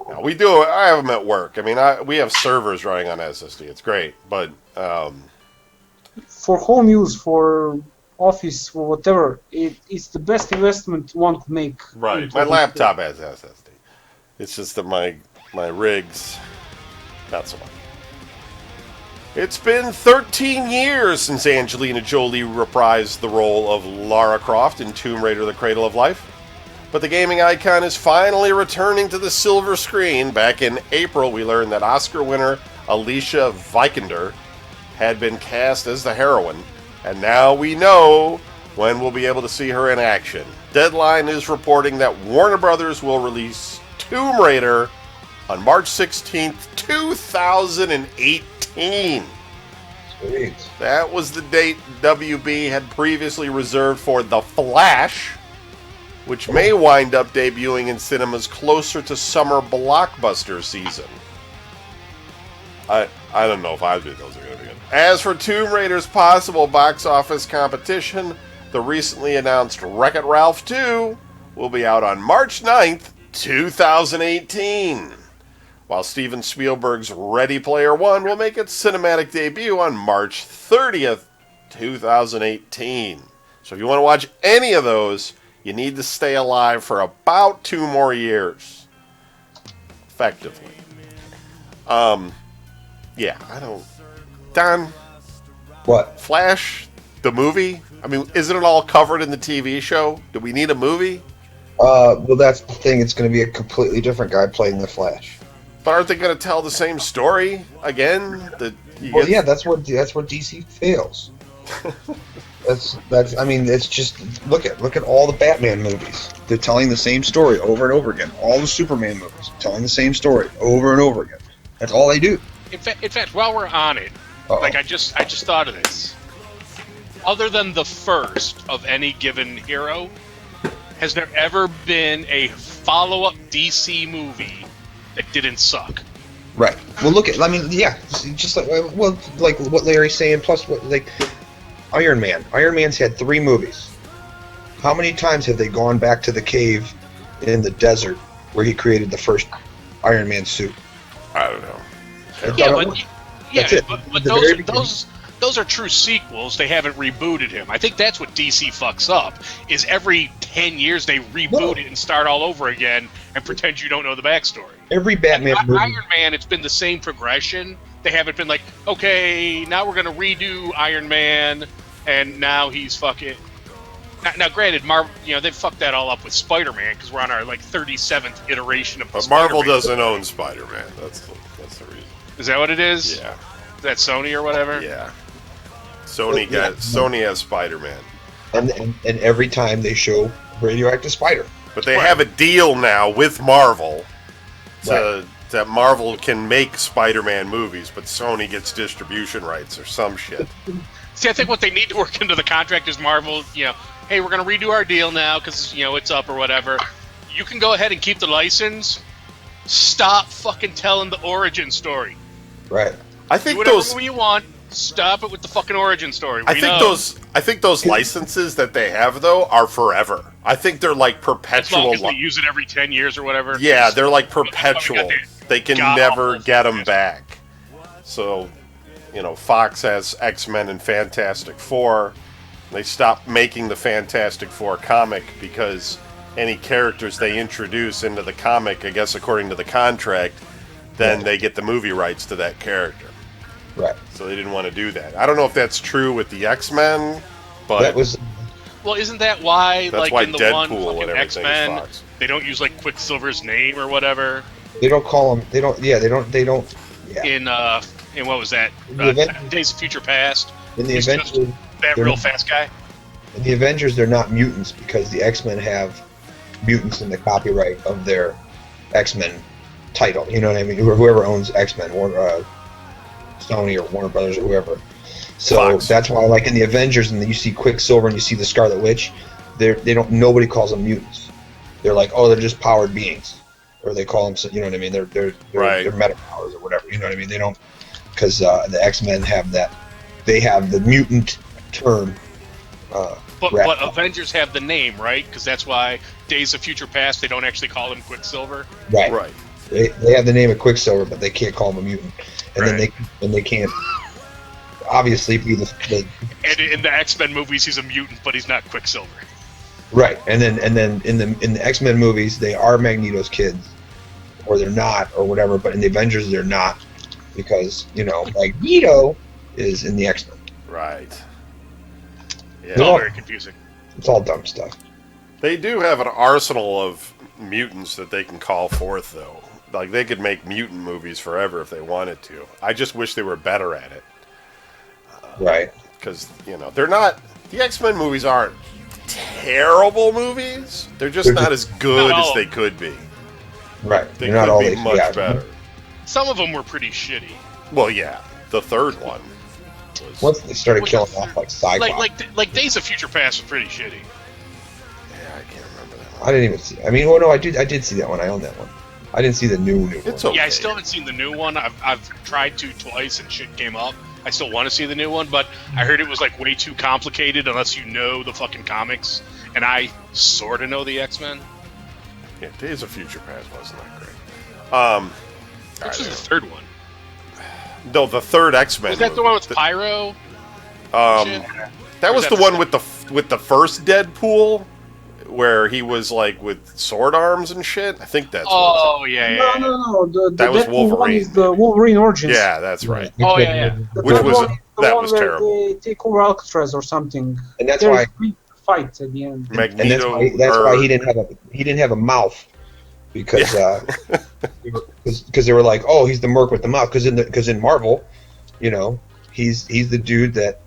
No, we do. I have them at work. I mean, we have servers running on SSD. It's great, but for home use, for office, for whatever, it's the best investment one could make. Right. My laptop has SSD. It's just that my rigs, not so much. It's been 13 years since Angelina Jolie reprised the role of Lara Croft in Tomb Raider: The Cradle of Life. But the gaming icon is finally returning to the silver screen. Back in April, we learned that Oscar winner Alicia Vikander had been cast as the heroine, and now we know when we'll be able to see her in action. Deadline is reporting that Warner Brothers will release Tomb Raider on March 16th, 2018. Sweet. That was the date WB had previously reserved for The Flash, which may wind up debuting in cinemas closer to summer blockbuster season. I don't know if either of those are going to be good. As for Tomb Raider's possible box office competition, the recently announced Wreck-It Ralph 2 will be out on March 9th, 2018. While Steven Spielberg's Ready Player One will make its cinematic debut on March 30th, 2018. So if you want to watch any of those, you need to stay alive for about 2 more years. Effectively. Yeah, I don't... Don, What? Flash, the movie? I mean, isn't it all covered in the TV show? Do we need a movie? Well, that's the thing. It's going to be a completely different guy playing the Flash. But aren't they going to tell the same story again? Well, yeah, that's where DC fails. That's. I mean, it's just look at all the Batman movies. They're telling the same story over and over again. All the Superman movies telling the same story over and over again. That's all they do. In fact, while we're on it, Uh-oh. like I just thought of this. Other than the first of any given hero, has there ever been a follow-up DC movie that didn't suck? Right. Well, look at. I mean, yeah. Just like what Larry's saying. Plus, Iron Man. Iron Man's had 3 movies. How many times have they gone back to the cave in the desert where he created the first Iron Man suit? I don't know. That's it. But The very beginning. those are true sequels. They haven't rebooted him. I think that's what DC fucks up. Is every 10 years they reboot it and start all over again and pretend you don't know the backstory. Every Batman movie. Iron Man, it's been the same progression. They haven't been like, okay, now we're gonna redo Iron Man, and now he's fucking. Now, granted, Marvel, they've fucked that all up with Spider-Man because we're on our 37th iteration of. But Marvel doesn't own Spider-Man. That's the reason. Is that what it is? Yeah. Is that Sony or whatever? Yeah. Sony has Spider-Man, And every time they show Radioactive Spider. but they have a deal now with Marvel Right. that Marvel can make Spider-Man movies, but Sony gets distribution rights or some shit. See, I think what they need to work into the contract is Marvel, hey, we're going to redo our deal now because, it's up or whatever. You can go ahead and keep the license. Stop fucking telling the origin story. Right. I Do think whatever those. movie you want. Stop it with the fucking origin story. I think those licenses that they have though are forever. I think they're like As perpetual. long as they use it every 10 years or whatever. Yeah, they're like perpetual. They can never get them back. So, Fox has X-Men and Fantastic Four. They stopped making the Fantastic Four comic because any characters they introduce into the comic, I guess according to the contract, then they get the movie rights to that character. Right. So they didn't want to do that. I don't know if that's true with the X-Men, but That was. Well, isn't that why, that's why in the Deadpool one and fucking everything is X-Men, Fox. they don't use, Quicksilver's name or whatever? They don't call them. They don't. Yeah. They don't. They don't. Yeah. In what was that? The Avengers- Days of Future Past? In the He's just Avengers. that they're real not- fast guy? In the Avengers, they're not mutants because the X-Men have mutants in the copyright of their X-Men title. You know what I mean? Whoever owns X-Men, Sony or Warner Brothers or whoever. So Fox. that's why, in the Avengers, and you see Quicksilver and you see the Scarlet Witch, they don't. Nobody calls them mutants. They're like, oh, they're just powered beings, or they call them. You know what I mean? They're Right. they're meta powers or whatever. You know what I mean? They don't, because the X-Men have that. They have the mutant term. But wrapped up. Avengers have the name, right? Because that's why Days of Future Past, they don't actually call him Quicksilver. Right. Right. They have the name of Quicksilver, but they can't call him a mutant, and then they can't obviously be the And in the X-Men movies, he's a mutant, but he's not Quicksilver. right. And then in the X-Men movies, they are Magneto's kids, or they're not, or whatever. But in the Avengers, they're not, because Magneto is in the X-Men. Right. It's Yeah. all very confusing. It's all dumb stuff. They do have an arsenal of mutants that they can call forth, though. Like, they could make mutant movies forever if they wanted to. I just wish they were better at it. Right. Because, they're not... The X-Men movies aren't terrible movies. They're just not as good as they could be. Right. They They're not could be always much better. Some of them were pretty shitty. Well, yeah. The third one was... Once they started killing off like Cyclops. Like Days of Future Past was pretty shitty. Yeah, I can't remember that one. I didn't even see. I mean, no, I did see that one. I own that one. I didn't see the new one. It's okay. Yeah, I still haven't seen the new one. I've tried to twice and shit came up. I still want to see the new one, but I heard it was like way too complicated unless you know the fucking comics, and I sort of know the X-Men. Yeah, Days of Future Past wasn't that great. Which was the third one? No, the third X-Men. Was that the one with Pyro? That was the one with the first Deadpool, where he was like with sword arms and shit. I think that's. Oh yeah. No. The That was Deadpool Wolverine. one is the Wolverine Origins. Yeah, that's right. Oh yeah. The Which third was- one is the that one was where terrible. They take over Alcatraz or something. And that's There's why. a big fight at the end. And that's Magneto. why he didn't have a mouth, because because they were like, oh, he's the merc with the mouth, because in Marvel, he's the dude that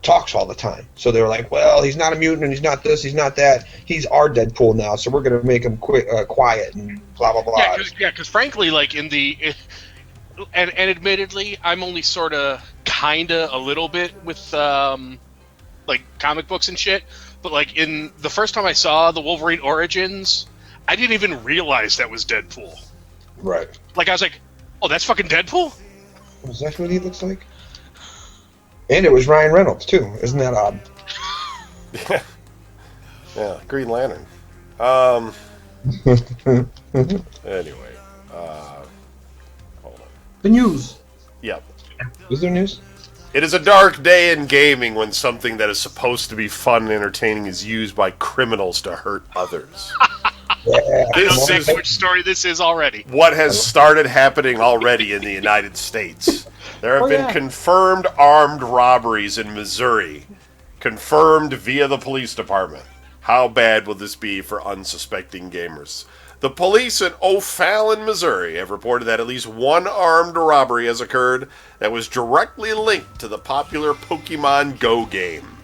talks all the time. So they were like, well, he's not a mutant and he's not this, he's not that. He's our Deadpool now, so we're gonna make him quiet and blah blah blah. Because frankly, like and admittedly, I'm only sort of, kinda, a little bit with like comic books and shit. But like in the first time I saw the Wolverine Origins, I didn't even realize that was Deadpool. Right. Like I was like, oh, that's fucking Deadpool? Is that what he looks like? And it was Ryan Reynolds too. Isn't that odd? Yeah, Green Lantern. Anyway, hold on. The news. Yep. Is there news? It is a dark day in gaming when something that is supposed to be fun and entertaining is used by criminals to hurt others. Yeah. I know This exactly is which story this is already. what has started happening already in the United States. There have Oh, been yeah. confirmed armed robberies in Missouri, confirmed via the police department. How bad will this be for unsuspecting gamers? The police in O'Fallon, Missouri have reported that at least one armed robbery has occurred that was directly linked to the popular Pokemon Go game.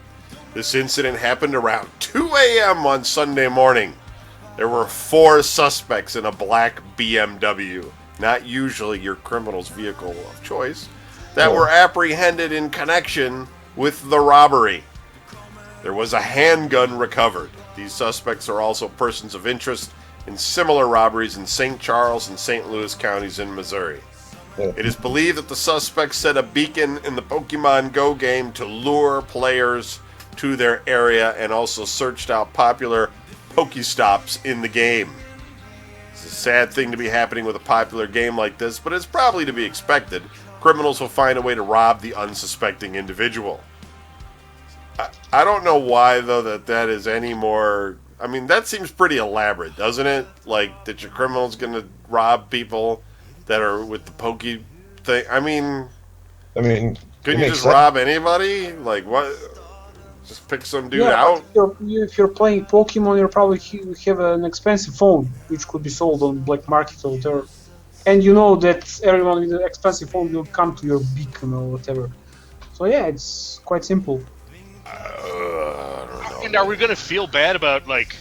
This incident happened around 2 a.m. on Sunday morning. There were 4 suspects in a black BMW, not usually your criminal's vehicle of choice, that were apprehended in connection with the robbery. There was a handgun recovered. These suspects are also persons of interest in similar robberies in St. Charles and St. Louis counties in Missouri. Yeah. It is believed that the suspects set a beacon in the Pokemon Go game to lure players to their area and also searched out popular Pokestops in the game. It's a sad thing to be happening with a popular game like this, but it's probably to be expected. Criminals will find a way to rob the unsuspecting individual. I don't know why, though, that is any more... I mean, that seems pretty elaborate, doesn't it? Like, that your criminal's going to rob people that are with the Poke thing. I mean, Couldn't couldn't you just rob anybody? Like, what? Just pick some dude out? If you're playing Pokemon, you'll probably have an expensive phone, which could be sold on black market or whatever. And you know that everyone with an expensive phone will come to your beacon or whatever. So yeah, it's quite simple. I don't know. And are we gonna feel bad about like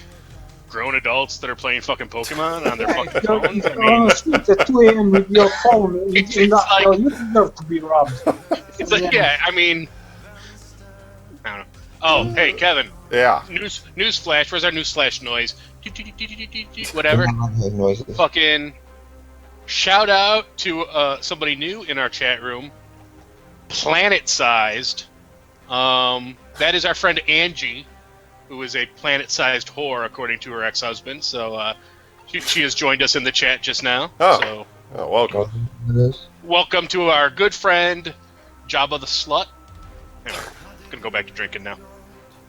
grown adults that are playing fucking Pokemon on their fucking phones? I mean, On the street at 2 a.m. with your phone, It's you like- deserve to be robbed. it's like, yeah, I mean, I don't know. Oh, hey, Kevin. Yeah. News flash. Where's our news flash noise? Whatever. Noises. Fucking shout out to somebody new in our chat room. Planet-sized. That is our friend Angie, who is a planet-sized whore, according to her ex-husband. So she has joined us in the chat just now. Oh. So Oh, welcome. welcome to our good friend Jabba the Slut. Anyway, gonna go back to drinking now.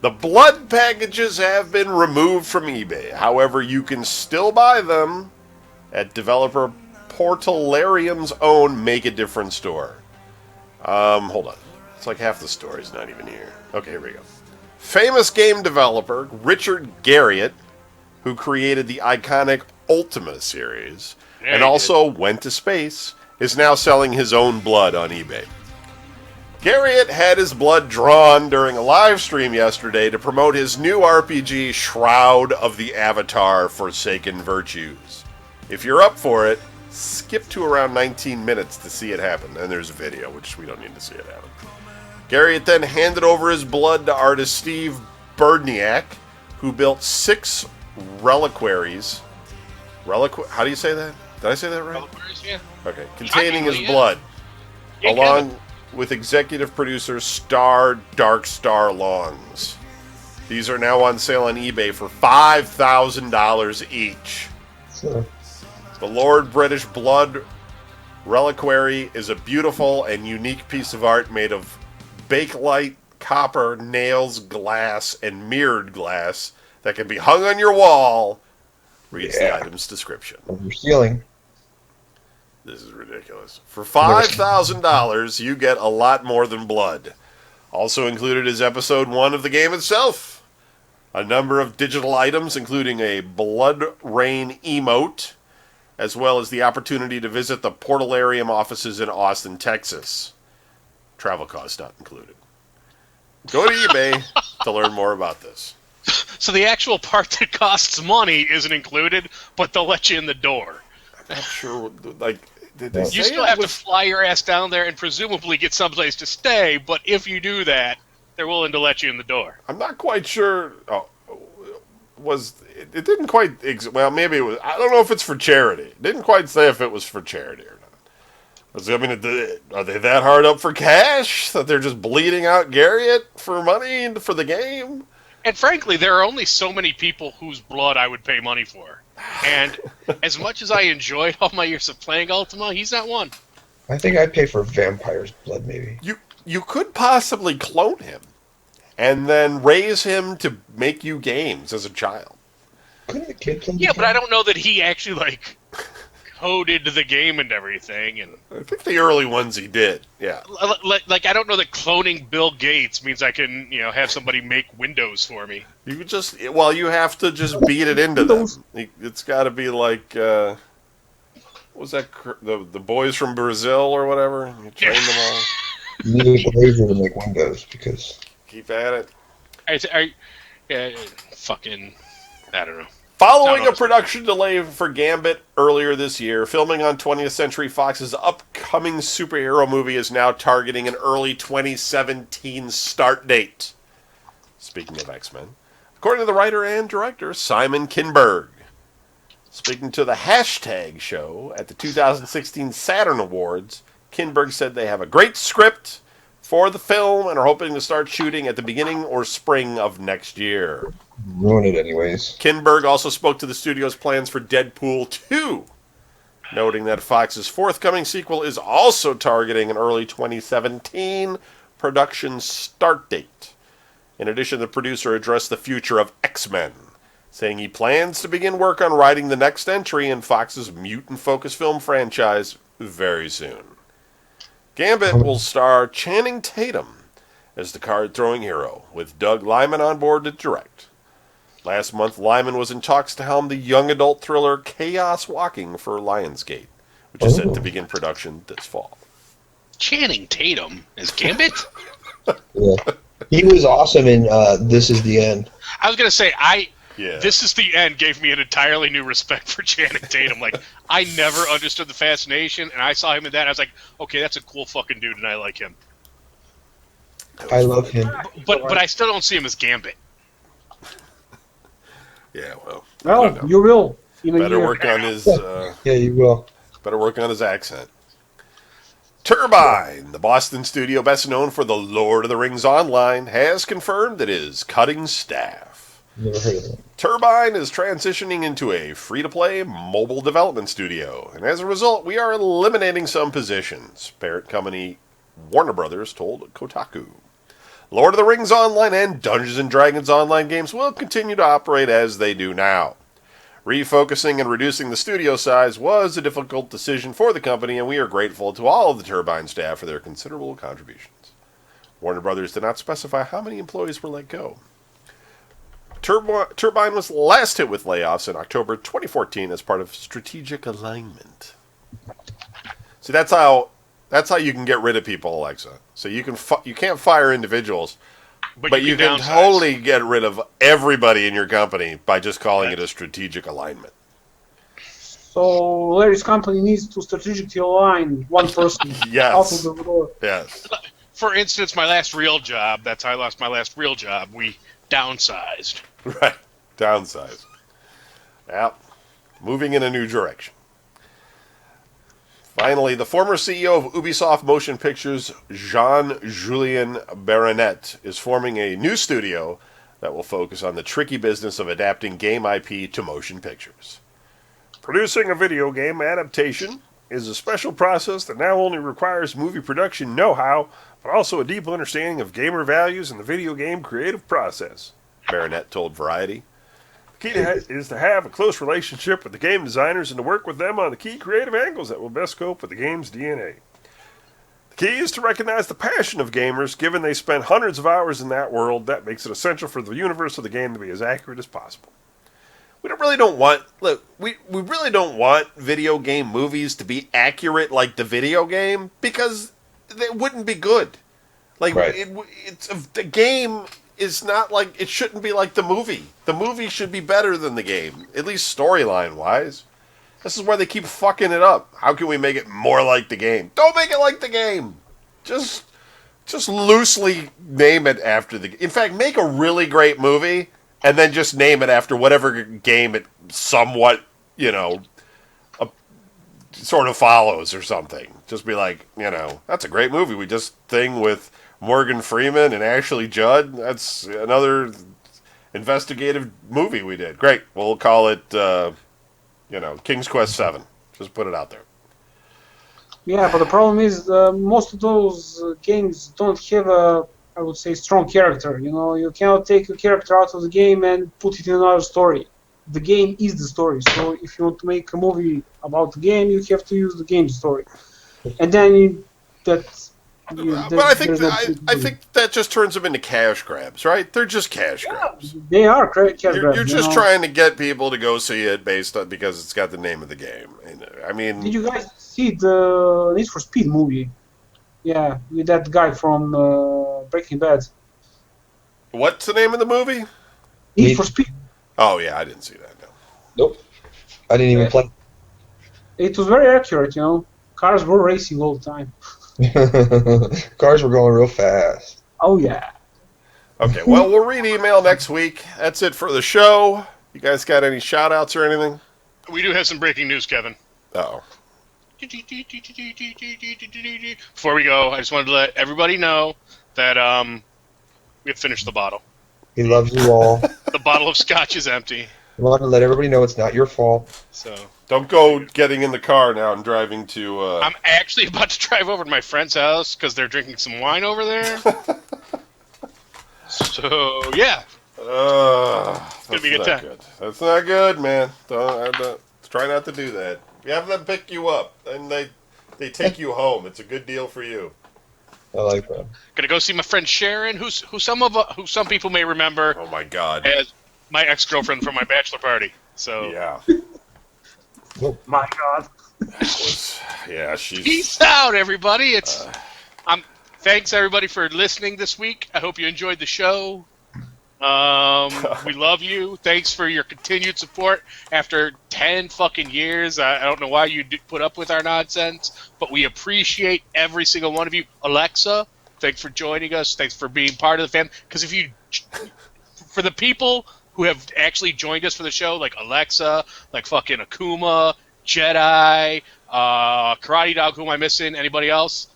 The blood packages have been removed from eBay. However, you can still buy them at developer Portalarium's own Make a Difference store. Hold on. It's like half the story's not even here. Okay, here we go. Famous game developer Richard Garriott, who created the iconic Ultima series, Yeah, and he also went to space, is now selling his own blood on eBay. Garriott had his blood drawn during a live stream yesterday to promote his new RPG, Shroud of the Avatar Forsaken Virtues. If you're up for it, skip to around 19 minutes to see it happen. And there's a video, which we don't need to see it happen. Garriott then handed over his blood to artist Steve Berdniak, who built 6 reliquaries. How do you say that? Did I say that right? Reliquaries, yeah. Okay. Containing his Yeah. blood, Yeah, along with executive producer Dark Star Longs. These are now on sale on eBay for $5,000 each. So, The Lord British Blood Reliquary is a beautiful and unique piece of art made of bakelite, copper, nails, glass, and mirrored glass that can be hung on your wall. Reads the Yeah. item's description. over ceiling. This is ridiculous. For $5,000, you get a lot more than blood. Also included is Episode 1 of the game itself. A number of digital items, including a Blood Rain emote, as well as the opportunity to visit the Portalarium offices in Austin, Texas. Travel costs not included. Go to eBay to learn more about this. So the actual part that costs money isn't included, but they'll let you in the door. I'm not sure, like, did they say You still it have to was- fly your ass down there and presumably get someplace to stay, but if you do that, they're willing to let you in the door. I'm not quite sure. It didn't quite? Well, maybe it was. I don't know if it's for charity. It didn't quite say if it was for charity or not. I mean, are they that hard up for cash that they're just bleeding out Garriott for money for the game? And frankly, there are only so many people whose blood I would pay money for. And as much as I enjoyed all my years of playing Ultima, he's not one. I think I'd pay for vampire's blood, maybe. You could possibly clone him, and then raise him to make you games as a child. Couldn't the kid play? Yeah, but I don't know that he actually, like, coded the game and everything. And I think the early ones he did. Yeah. like, I don't know that cloning Bill Gates means I can, have somebody make Windows for me. You just you have to just beat it into them. It's got to be like what was that the boys from Brazil or whatever? You train them all. You need a laser to make windows because Keep at it. Fucking, I don't know. Following No, a production delay for Gambit earlier this year, filming on 20th Century Fox's upcoming superhero movie is now targeting an early 2017 start date. Speaking of X-Men, according to the writer and director Simon Kinberg. Speaking to the Hashtag show at the 2016 Saturn Awards, Kinberg said they have a great script for the film and are hoping to start shooting at the beginning or spring of next year. ruin it anyways. Kinberg also spoke to the studio's plans for Deadpool 2, noting that Fox's forthcoming sequel is also targeting an early 2017 production start date. In addition, the producer addressed the future of X-Men, saying he plans to begin work on writing the next entry in Fox's mutant-focused film franchise very soon. Gambit will star Channing Tatum as the card-throwing hero, with Doug Liman on board to direct. Last month, Lyman was in talks to helm the young adult thriller Chaos Walking for Lionsgate, which is set to begin production this fall. Channing Tatum as Gambit? Yeah. He was awesome in This Is the End. I was going to say, Yeah. This Is the End gave me an entirely new respect for Channing Tatum. Like, I never understood the fascination, and I saw him in that, and I was like, okay, that's a cool fucking dude, and I like him. I love him. But I still don't see him as Gambit. Yeah, well, I Well, don't know. you will. In a better year. work on his Yeah, you will. accent. Turbine, the Boston studio best known for the Lord of the Rings Online, has confirmed it is cutting staff. Never heard of him. Turbine is transitioning into a free-to-play mobile development studio, and as a result, we are eliminating some positions, parent company Warner Brothers told Kotaku. Lord of the Rings Online and Dungeons & Dragons Online games will continue to operate as they do now. Refocusing and reducing the studio size was a difficult decision for the company, and we are grateful to all of the Turbine staff for their considerable contributions. Warner Brothers did not specify how many employees were let go. Turbine was last hit with layoffs in October 2014 as part of strategic alignment. See, that's how you can get rid of people, Alexa. So you can't fire individuals, but you can totally get rid of everybody in your company by just calling it a strategic alignment. So Larry's company needs to strategically align one person out of the door. Yes. For instance, my last real job, that's how I lost my last real job. We downsized. Right. Downsized. Yep. Moving in a new direction. Finally, the former CEO of Ubisoft Motion Pictures, Jean-Julien Baronet, is forming a new studio that will focus on the tricky business of adapting game IP to motion pictures. Producing a video game adaptation is a special process that not only requires movie production know-how, but also a deep understanding of gamer values and the video game creative process, Baronet told Variety. The key is to have a close relationship with the game designers and to work with them on the key creative angles that will best cope with the game's DNA. The key is to recognize the passion of gamers, given they spend hundreds of hours in that world. That makes it essential for the universe of the game to be as accurate as possible. We really don't want video game movies to be accurate like the video game, because they wouldn't be good. Like, right. The game is not like, it shouldn't be like the movie. The movie should be better than the game, at least storyline-wise. This is where they keep fucking it up. How can we make it more like the game? Don't make it like the game. Just loosely name it after the... In fact, make a really great movie, and then just name it after whatever game it somewhat, sort of follows or something. Just be like, that's a great movie. We just thing with Morgan Freeman and Ashley Judd. That's another investigative movie we did. Great. We'll call it, King's Quest VII. Just put it out there. Yeah, but the problem is most of those games don't have a, I would say, strong character. You cannot take a character out of the game and put it in another story. The game is the story. So if you want to make a movie about the game, you have to use the game story. And then But I think that just turns them into cash grabs, right? They're just cash grabs. They are cash grabs. You're just trying to get people to go see it because it's got the name of the game. I mean, did you guys see the Need for Speed movie? Yeah, with that guy from Breaking Bad. What's the name of the movie? Need for Speed. Oh yeah, I didn't see that. No. Nope. I didn't even play. It was very accurate. Cars were racing all the time. Cars were going real fast. Oh, yeah. Okay, well, we'll read email next week. That's it for the show. You guys got any shout-outs or anything? We do have some breaking news, Kevin. Uh-oh. Before we go, I just wanted to let everybody know that we have finished the bottle. He loves you all. The bottle of scotch is empty. I want to let everybody know it's not your fault. So don't go getting in the car now and driving to... I'm actually about to drive over to my friend's house because they're drinking some wine over there. So, yeah. It's going to be a good time. Good. That's not good, man. Try not to do that. You have them pick you up, and they take you home. It's a good deal for you. I like that. Gonna go see my friend Sharon, who some people may remember. Oh my God! As my ex-girlfriend from my bachelor party. So yeah. Oh my God. She's. Peace out, everybody. Thanks everybody for listening this week. I hope you enjoyed the show. We love you. Thanks for your continued support after 10 fucking years. I don't know why you put up with our nonsense, but we appreciate every single one of you. Alexa, thanks for joining us. Thanks for being part of the family. Because for the people who have actually joined us for the show, like Alexa, like fucking Akuma, Jedi, Karate Dog, who am I missing? Anybody else?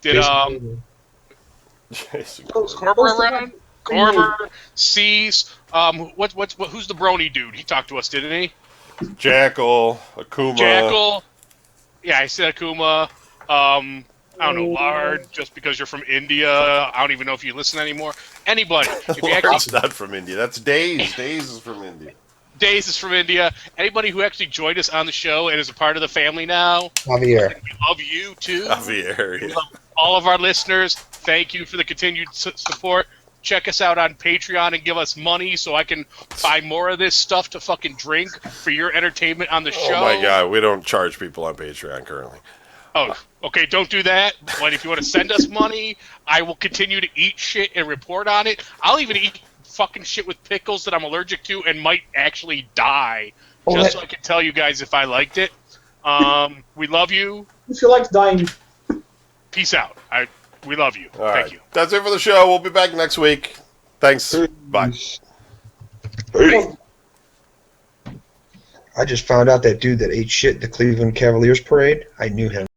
Jason Corber around? Corber, Cease, who's the brony dude? He talked to us, didn't he? Jackal, Akuma. Jackal. Yeah, I said Akuma. I don't know, Lard, just because you're from India. I don't even know if you listen anymore. Anybody. If you Lard's not from India. That's Days. Days is from India. Days is from India. Anybody who actually joined us on the show and is a part of the family now. Javier. We love you, too. Javier, yeah. We love all of our listeners, thank you for the continued support. Check us out on Patreon and give us money so I can buy more of this stuff to fucking drink for your entertainment on the show. Oh my god, we don't charge people on Patreon currently. Oh, okay, don't do that. But if you want to send us money, I will continue to eat shit and report on it. I'll even eat fucking shit with pickles that I'm allergic to and might actually die so I can tell you guys if I liked it. We love you. If you like dying. Peace out. We love you. All Thank right. you. That's it for the show. We'll be back next week. Thanks. Bye. Hey. I just found out that dude that ate shit at the Cleveland Cavaliers parade. I knew him.